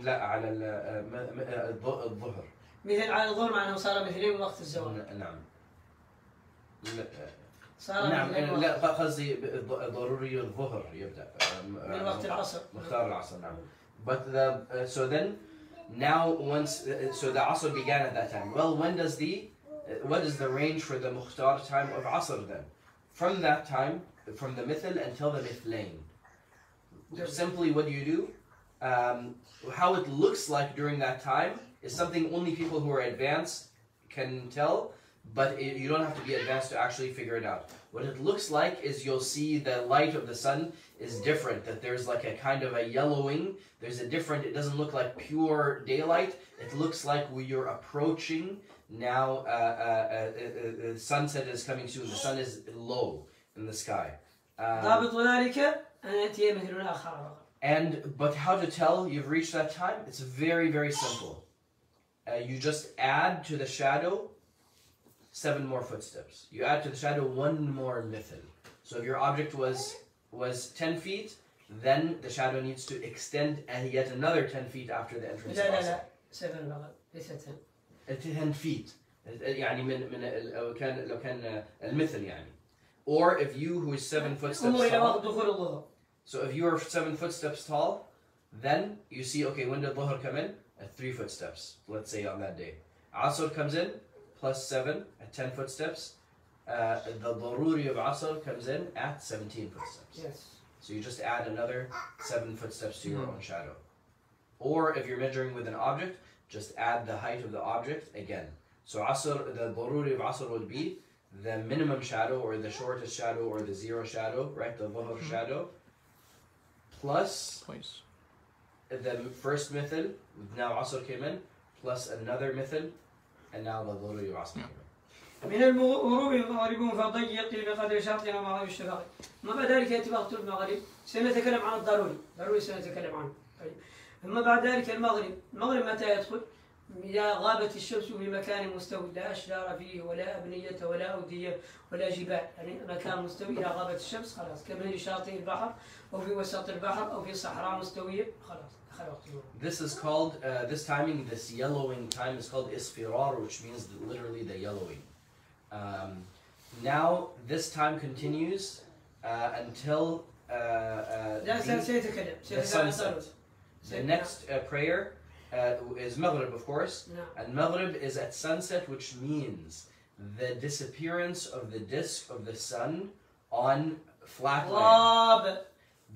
لا على الظهر. مثل على الظهر معناه صار مثلين من وقت الزواج. نعم. نعم لا قصدي ضروري الظهر يبدأ من وقت العصر. مختار العصر نعم. But so then now once so the asr began at that time. Well, what is the range for the mukhtar time of asr then? From that time, from the mithl until the mithlain. Simply what you do, how it looks like during that time is something only people who are advanced can tell, but you don't have to be advanced to actually figure it out. What it looks like is you'll see the light of the sun is different, that there's like a kind of a yellowing, there's a different, it doesn't look like pure daylight, it looks like you're approaching now, sunset is coming soon, the sun is low in the sky. But how to tell you've reached that time? It's very, very simple. You just add to the shadow 7 more footsteps. You add to the shadow 1 more mithl. So if your object was 10 feet, then the shadow needs to extend yet another 10 feet after the entrance. لا 7 ليس 10 feet. يعني لو كان المثل يعني. Or if you who is 7 footsteps tall. So if you are 7 footsteps tall, then you see, okay, when did dhuhr come in? At 3 footsteps, let's say on that day. Asr comes in, plus 7 at 10 footsteps. The daruri of Asr comes in at 17 footsteps. Yes. So you just add another 7 footsteps to your own shadow. Or if you're measuring with an object, just add the height of the object again. So Asr, the daruri of Asr would be the minimum shadow or the shortest shadow or the 0 shadow, right? The dhuhr shadow. Plus the first mithl, now Asr came in, plus another mithl, and now the daruri of Asr came in. من الغروب المغرب فضيق بقدر شرطنا مغرب الشفاق. ما بعد ذلك يأتي وقت المغرب سنتكلم عن ضروري سنتكلم عنه. ثم بعد ذلك المغرب متى يدخل؟ إذا غابت الشمس في مكان مستوي لا أشجار فيه ولا أبنية ولا أودية ولا جبال، يعني مكان مستوي إذا غابت الشمس خلاص كبين شاطئ البحر أو في وسط البحر أو في صحراء مستوية خلاص. This is called, this timing, this yellowing time is called isfirar, which means literally the yellowing. Now this time continues until the sunset. The next prayer is Maghrib, of course, and Maghrib is at sunset, which means the disappearance of the disk of the sun on flat land.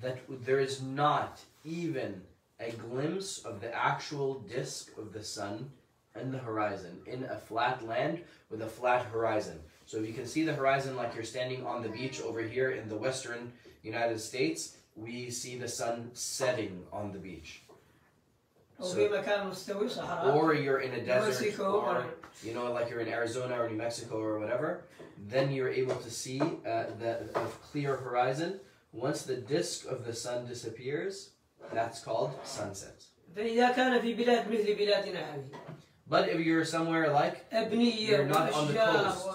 That there is not even a glimpse of the actual disk of the sun and the horizon in a flat land with a flat horizon. So if you can see the horizon like you're standing on the beach over here in the western United States, we see the sun setting on the beach. So, or you're in a desert, or you know, like you're in Arizona or New Mexico or whatever, then you're able to see the clear horizon. Once the disk of the sun disappears, that's called sunset. But if you're somewhere like you're not on the coast,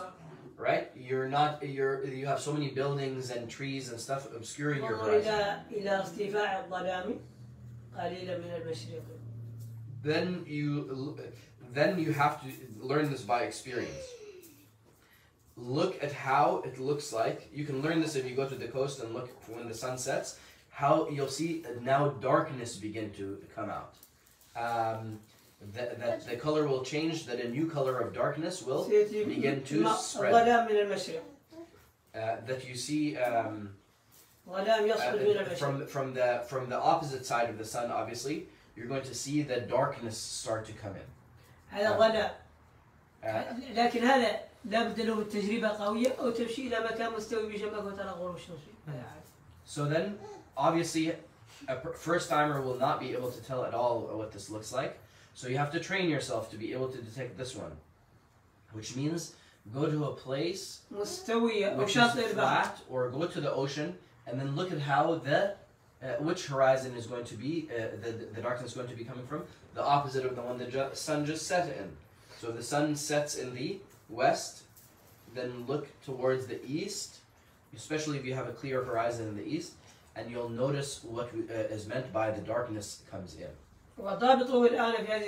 right? You have so many buildings and trees and stuff obscuring your horizon. Then you have to learn this by experience. Look at how it looks like. You can learn this if you go to the coast and look when the sun sets. How you'll see now darkness begin to come out. That the color will change. That a new color of darkness will begin to spread. That you see from the opposite side of the sun. Obviously, you're going to see the darkness start to come in. لكن هذا لابد له تجربة قوية أو تمشي إلى مكان مستوي بجنبك وترى غروب الشمس. So then, obviously, a first timer will not be able to tell at all what this looks like. So you have to train yourself to be able to detect this one, which means go to a place which is flat, or go to the ocean and then look at how the which horizon is going to be the darkness is going to be coming from, the opposite of the one the sun just set in. So if the sun sets in the west, then look towards the east, especially if you have a clear horizon in the east, and you'll notice what is meant by the darkness comes in. وضابطه الآن في هذه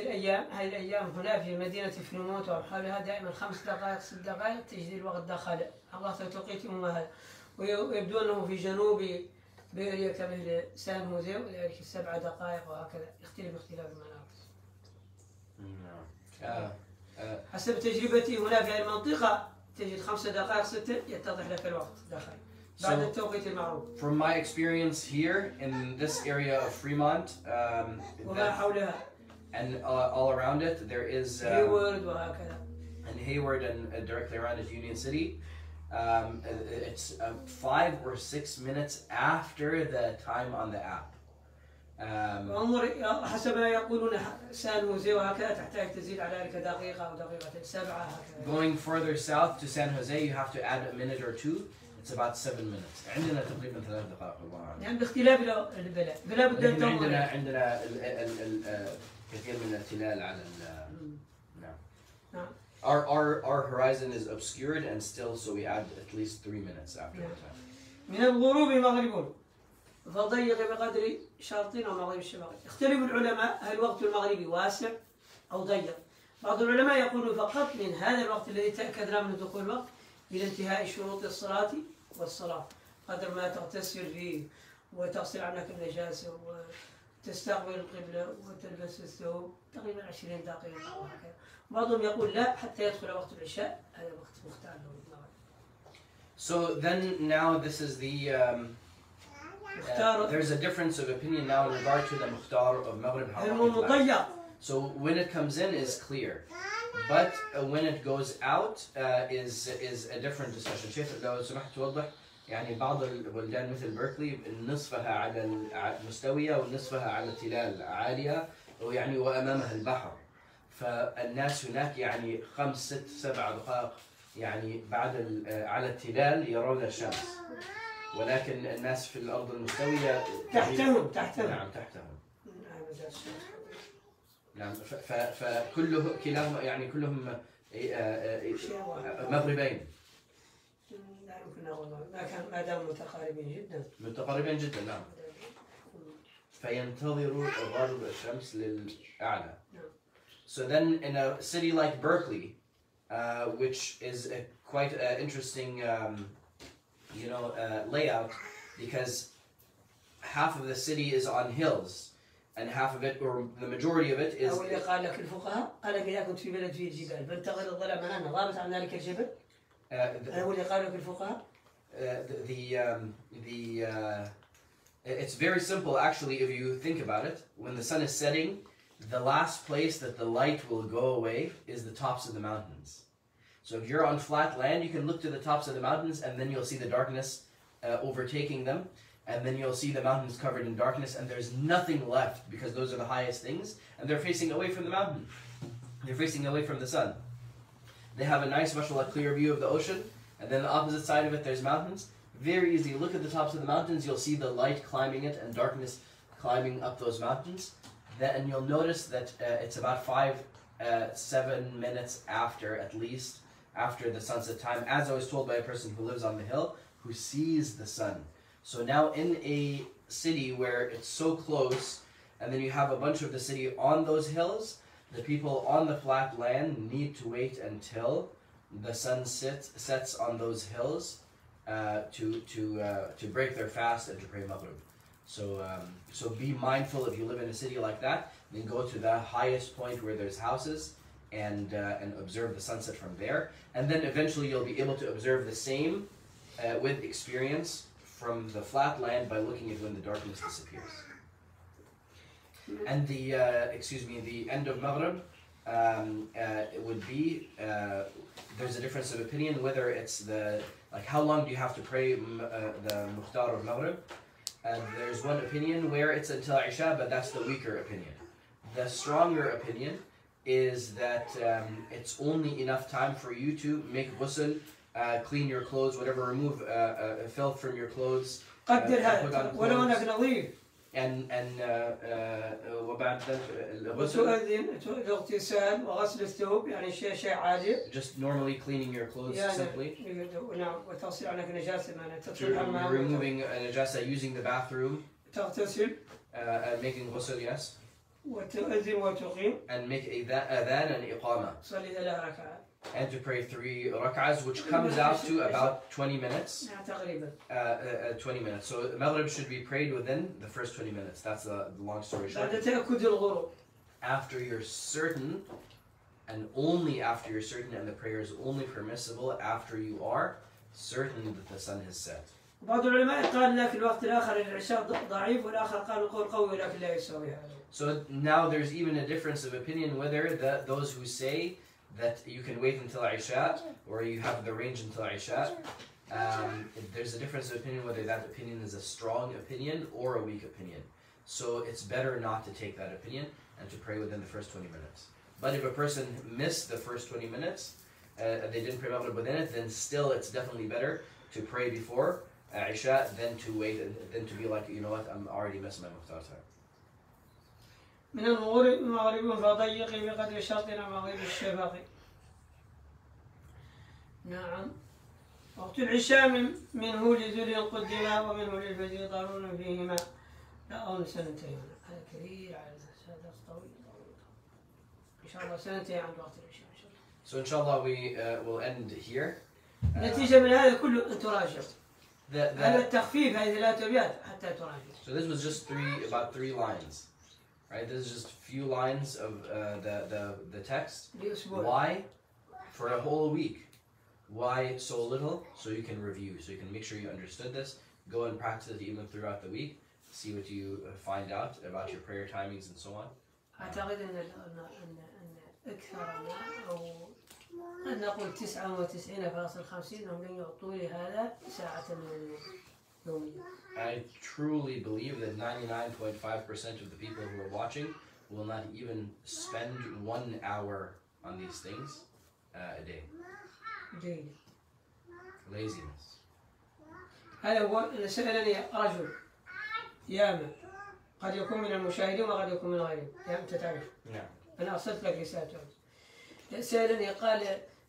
الأيام هنا في مدينة فنوموت وحولها دائما 5 دقائق 6 دقائق تجدي الوقت داخل الله توقيت هذا، ويبدو أنه في جنوب بيريا كمثل سان هوزي وذلك 7 دقائق وهكذا، يختلف اختلاف المناطق. حسب تجربتي هنا في هذه المنطقة تجد 5 دقائق 6 يتضح لك الوقت داخل بعد التوقيت المعروف. From my experience here in this area of Fremont, وما حولها and all around it, there is Hayward وهكذا. And Hayward and directly around it, Union City. It's 5 or 6 minutes after the time on the app. انظر حسب ما يقولون سان هوزي وهكذا تحتاج تزيد على ذلك دقيقة أو دقيقتين 7 هكذا. Going further south to San Jose, you have to add a minute or 2. It's about 7 minutes. عندنا تقريبا 3 دقائق والله. يعني باختلاف البلد، فلا بد أن تنظر. عندنا كثير من التلال على نعم. Our horizon is obscured and still, so we add at least 3 minutes after the time. من الغروب مغرب فضيق بقدر شرطين أو مغرب الشمال. اختلف العلماء هل الوقت المغربي واسع أو ضيق. بعض العلماء يقولون فقط من هذا الوقت الذي تأكدنا من دخول الوقت إلى انتهاء شروط الصلاة والصلاة، قدر ما تغتسل فيه وتغسل عنك النجاسة وتستقبل القبلة وتلبس الثوب تقريبا 20 دقيقة وهكذا. بعضهم يقول لا حتى يدخل وقت العشاء، هذا وقت مختار له. So then now this is the there's a difference of opinion now in regard to the mukhtar of Maghrib. So when it comes in is clear, but when it goes out is a different discussion. شيخ لو سمحت توضح يعني بعض البلدان مثل بيركلي نصفها على المستوية ونصفها على التلال عالية ويعني وأمامها البحر، فالناس هناك يعني 5 6 7 دقائق يعني بعد على التلال يرون الشمس، ولكن الناس في الأرض المستوية تحتهم نعم تحتهم نعم. فكله كلاهما يعني كلهم مغربين. لا يمكن أقول ما دام متقاربين جدا نعم. فينتظروا غروب الشمس للأعلى. So then in a city like Berkeley, which is quite an interesting layout, because half of the city is on hills and half of it, or the majority of it, is. أو اللي قال لك الفقهاء قال لك إذا كنت في بلد فيه الجبال فانتقل الظلام أنا ضابط عن ذلك الجبل. هو اللي قال لك الفقهاء. It's very simple actually if you think about it. When the sun is setting, the last place that the light will go away is the tops of the mountains. So if you're on flat land, you can look to the tops of the mountains and then you'll see the darkness overtaking them. And then you'll see the mountains covered in darkness and there's nothing left because those are the highest things. And they're facing away from the mountain. They're facing away from the sun. They have a nice, mashallah, clear view of the ocean. And then the opposite side of it, there's mountains. Very easy. Look at the tops of the mountains. You'll see the light climbing it and darkness climbing up those mountains. And you'll notice that it's about 7 minutes after, at least, after the sunset time, as I was told by a person who lives on the hill, who sees the sun. So now in a city where it's so close, and then you have a bunch of the city on those hills, the people on the flat land need to wait until the sun sets on those hills to break their fast and to pray Maghrib. So be mindful if you live in a city like that, then go to the highest point where there's houses and observe the sunset from there. And then eventually you'll be able to observe the same with experience from the flat land by looking at when the darkness disappears. And the end of Maghrib, it would be, there's a difference of opinion whether it's like how long do you have to pray the Mukhtar of Maghrib. There's one opinion where it's until Isha, but that's the weaker opinion. The stronger opinion is that it's only enough time for you to make ghusl, clean your clothes, whatever, remove filth from your clothes, قدر هذا ولو انك نظيف. And وبعد وتؤذن الاغتسال وغسل الثوب يعني شيء عادي. Just normally cleaning your clothes simply. نعم وتصل عنك نجاسة معنا تدخل الحمام. Removing najasa, using the bathroom. تغتسل. Making ghusl, yes. وتؤذن وتقيم. And make adhan and iqama. صلي 3 ركعات. And to pray 3 rak'ahs, which comes out to about 20 minutes. 20 minutes. So Maghrib should be prayed within the first 20 minutes. That's the long story short. After you're certain, and only after you're certain, and the prayer is only permissible after you are certain that the sun has set. So now there's even a difference of opinion whether those who say that you can wait until Isha, or you have the range until Isha. There's a difference of opinion whether that opinion is a strong opinion or a weak opinion. So it's better not to take that opinion and to pray within the first 20 minutes. But if a person missed the first 20 minutes, they didn't pray Maghrib within it, then still it's definitely better to pray before Isha than to wait and then to be like, you know what, I'm already missing my Mukhtar time. من المغرب فضيق بقدر شرطنا مغرب الشفق. نعم. وقت العشاء منه لذل قدما ومنه للفجر ضرور فيهما. لا أظن 2 سنين. هذا كثير على هذا طويل. إن شاء الله 2 سنين عند وقت العشاء إن شاء الله. So inshallah we will end here. نتيجة من هذا كله أن تراجع. هذا التخفيف هذه 3 أبيات حتى تراجع. So this was just about 3 lines. Right, this is just a few lines of the text. Why? For a whole week. Why so little? So you can review, so you can make sure you understood this. Go and practice it even throughout the week. See what you find out about your prayer timings and so on. أعتقد أن أكثرنا أو أن نقول 99.50 هم لن يعطوا لي هذا ساعة يومية. I truly believe that 99.5% of the people who are watching will not even spend 1 hour on these things a day. Laziness. هذا هو سألني رجل ياما قد يكون من المشاهدين وقد يكون من غيرهم. أنت تعرف. نعم. أنا أرسلت لك رسالة. سألني قال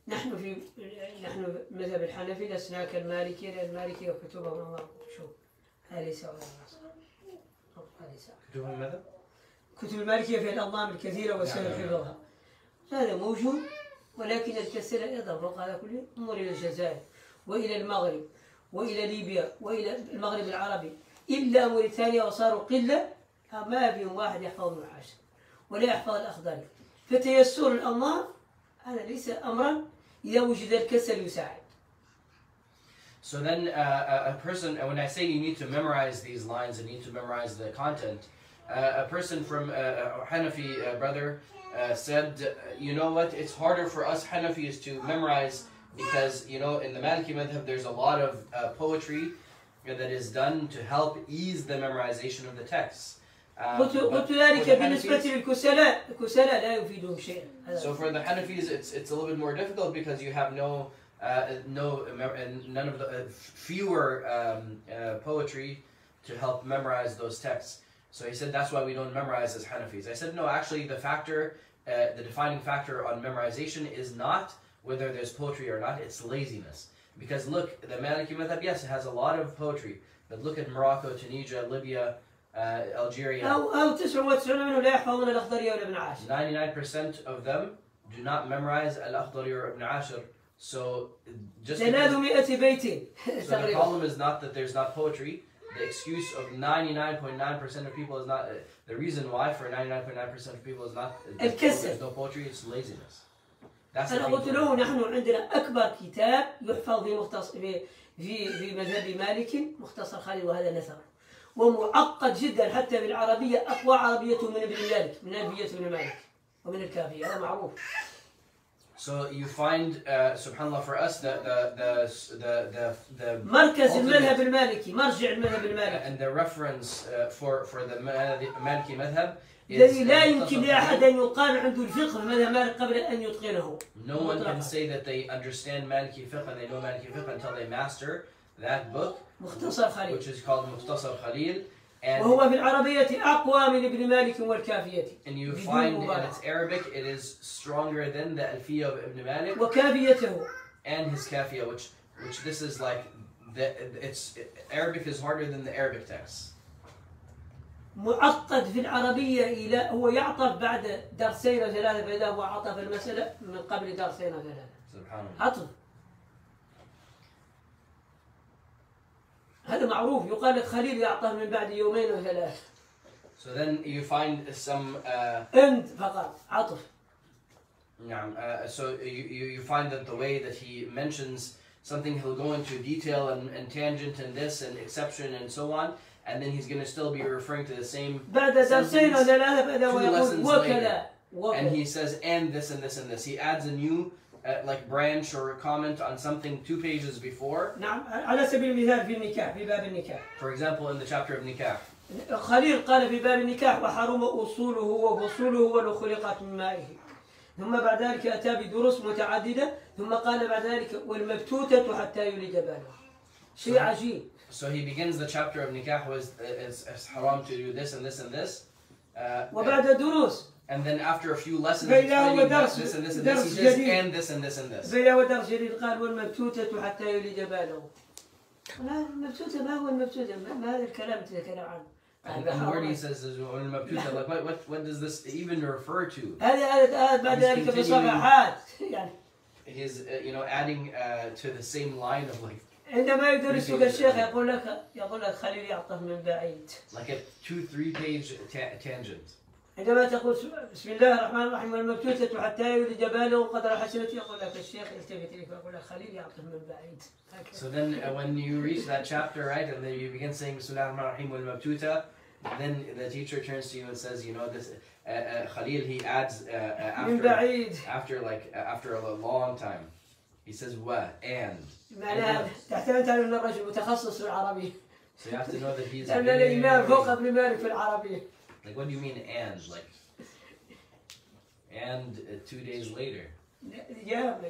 نحن مذهب الحنفي لسنا كالمالكية لأن المالكية وكتبهم الله شوف هذا ليس ولا ليس. كتبهم ماذا؟ كتب المالكية في الأنظام الكثيرة وسهل حفظها. هذا موجود ولكن الكسر أيضا فوق هذا كله انظر إلى الجزائر وإلى المغرب وإلى ليبيا وإلى المغرب العربي إلا موريتانيا وصاروا قلة ما فيهم واحد يحفظ المحاشر ولا يحفظ الأخضر. فتيسر الأنظام هذا ليس أمرا إذا وجد الكسل يساعد. So then a person, when I say you need to memorize these lines and need to memorize the content, a person from a Hanafi brother said, you know what, it's harder for us Hanafis to memorize because, you know, in the Maliki madhab there's a lot of poetry that is done to help ease the memorization of the texts. قلت ذلك بالنسبة للكسلاء، الكسلاء لا يفيدهم شيئا. So for the Hanafis it's a little bit more difficult because you have none of the fewer poetry to help memorize those texts. So he said that's why we don't memorize as Hanafis. I said no, actually the defining factor on memorization is not whether there's poetry or not, it's laziness. Because look, the Maliki madhab, yes, it has a lot of poetry, but look at Morocco, Tunisia, Libya, Algeria. 99% منهم لا يحفظون الأخضرية ولا ابن عاشر. 99% of them do not memorize al-Akhdari or ibn Ashir. So just زناد 100 بيت. So the problem is not that there's not poetry. The excuse of 99.9% of people is not the reason why for 99.9% of people is not there's no poetry. It's laziness. That's أنا قلت له نحن عندنا أكبر كتاب يحفظ في مذهب مالك مختصر خليل وهذا نثر ومعقد جدا حتى بالعربية أقوى عربية من ابن مالك من ألفية ابن مالك ومن الكافية هذا معروف. So you find, subhanallah, for us the مركز المذهب المالكي مرجع المذهب المالكي and the reference for the Maliki madhab الذي لا يمكن لأحد أن يقال عنده الفقه في مذهب مالك قبل أن يتقنه. No one can say that they understand Maliki fiqh and they know Maliki fiqh until they master that book, مختصر خليل, which is called Mukhtasar Khalil. وهو في العربية أقوى من ابن مالك والكافية. And you find in its Arabic it is stronger than the Alfiya of Ibn Malik وكافيته and his Kafiya, which this is like Arabic is harder than the Arabic text. معقد في العربية إلى هو يعطف بعد درسين أو ثلاثة فإذا هو عطف المسألة من قبل درسين أو ثلاثة. سبحان الله. عطف. هذا معروف يقال لك خليل يعطف من بعد يومين أو ثلاثة. So then you find some أنت فقط عطف. نعم. So you find that the way that he mentions something he'll go into detail and tangent and this and exception and so on. And then he's going to still be referring to the same sentence 2 lessons later. And he says, and this and this and this. He adds a new like branch or a comment on something 2 pages before. نعم على سبيل المثال في النكاح في باب النكاح. For example, in the chapter of nikah. خليل قال في باب النكاح وحرم أصوله وفصوله ولو خلقت من مائه. ثم بعد ذلك أتى بدروس متعددة ثم قال بعد ذلك والمبتوتة حتى يلج باله. شيء عجيب. So he begins the chapter of nikah with it's haram to do this and this and this. وبعد دروس. And then after a few lessons explaining this and this and this, he says and this and this and this. بينه ودرس جديد قال والمبتوتة حتى يلج باله. المبتوتة ما هو المبتوتة ما هذا الكلام تتكلم عنه. And the word he says is والمبتوتة, like what does this even refer to? هذا بعد ذلك بصفحات يعني. He's adding to the same line of like. عندما يدرسك الشيخ يقول لك خليل يعطف من بعيد. Like a 2-3 page tangent. عندما تقول بسم الله الرحمن الرحيم والمبتوتة حتى يلج باله قدر حسنته يقول لك الشيخ التفت إليك ويقول لك خليل يعطف من بعيد. So then when you reach that chapter, right, and then you begin saying بسم الله الرحمن الرحيم والمبتوتة, then the teacher turns to you and says, this Khalil, he adds after a long time. He says what and. معناها تعتمد على أن الرجل متخصص في العربية. So you have to know that he's. لأن الإمام فوق ابن مالك في العربية. Like what do you mean and like? And 2 days later. يا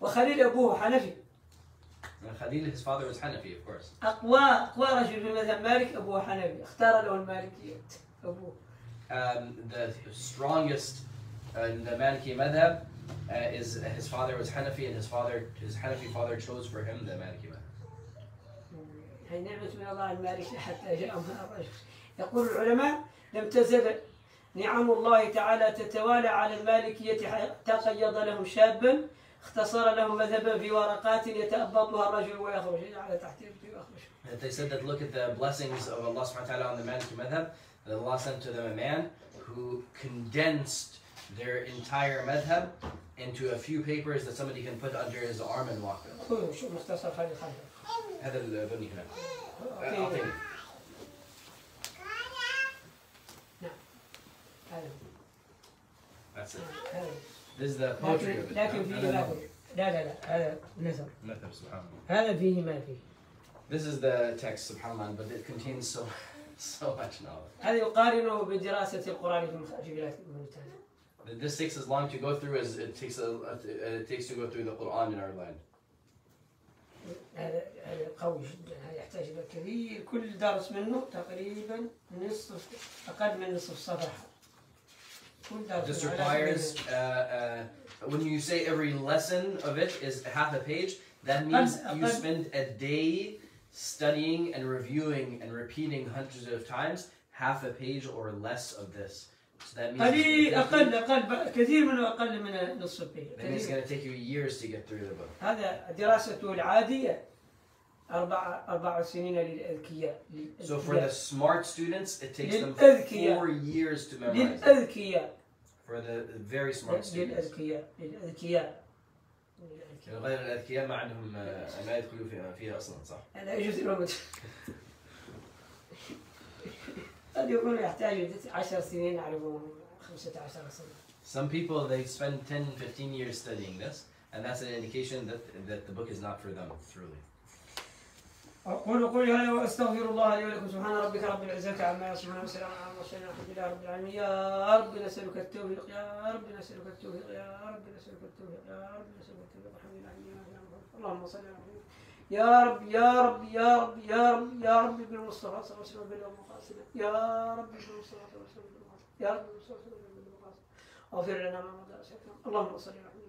وخليل أبوه حنفي. Khalil, his father was Hanafi, of course. أقوى رجل في مذهب مالك أبوه حنفي. اختار له المالكيات أبوه. The strongest in the Maliki madhab is his father was Hanafi, and his Hanafi father chose for him the Maliki madhab. هي نعمة من الله المالكي حتى جاءهم الرجل. يقول العلماء لم تزل نعم الله تعالى تتوالى على المالكية حتى قيض لهم شابا اختصر لهم مذهبا في ورقات يتأبطها الرجل ويخرج على تحتيه ويخرج. They said that look at the blessings of Allah subhanahu wa ta'ala on the Maliki madhab. That Allah sent to them a man who condensed their entire madhab into a few papers that somebody can put under his arm and walk with. شو مختصر خليل هذا البني هنا. هذا That's it. هذا. This is the poetry of it. لكن فيه ما فيه. لا هذا نثر. Nathar, subhanallah. هذا فيه ما فيه. This is the text, subhanallah, but it contains so much knowledge. هذا يقارنه بدراسة القرآن في بلاد موريتانيا. This takes as long to go through as it takes to go through the Quran in our land. هذا قوي جدا. هذا يحتاج إلى كثير. كل درس منه تقريبا أقل من نصف صفحة. كل درس. This requires when you say every lesson of it is half a page, that means you spend a day studying and reviewing and repeating hundreds of times half a page or less of this. So that means أقل كثير منه أقل من نصف البيج. That means it's going to take you years to get through the book. هذا دراسته العادية 4 سنين للأذكياء. So for the smart students, it takes them 4 years to memorize. للأذكياء. For the very smart students. للأذكياء. غير الأذكياء ما عندهم ما يدخلوا فيها أصلا صح؟ أنا يجوز لهم قد يكون يحتاج 10 سنين يعرفون 15 سنة. Some people they spend 10-15 years studying this, and that's an indication that the book is not for them truly. أقول قولي هذا وأستغفر الله لي ولكم. سبحان ربك رب العزة عما يصفون وسلام على المرسلين والحمد لله رب العالمين. يا رب نسألك التوفيق يا رب نسألك التوفيق يا رب نسألك التوفيق يا رب نسألك التوفيق الحمد لله. اللهم صل على محمد. يا رب يا رب يا رب يا رب يا رب بالمصطفى صلى الله عليه وسلم بالمقاصد. يا رب بالمصطفى صلى الله عليه وسلم بالمقاصد. يا رب بالمصطفى صلى الله عليه وسلم بالمقاصد. اغفر لنا ما مضى. اللهم صل على محمد.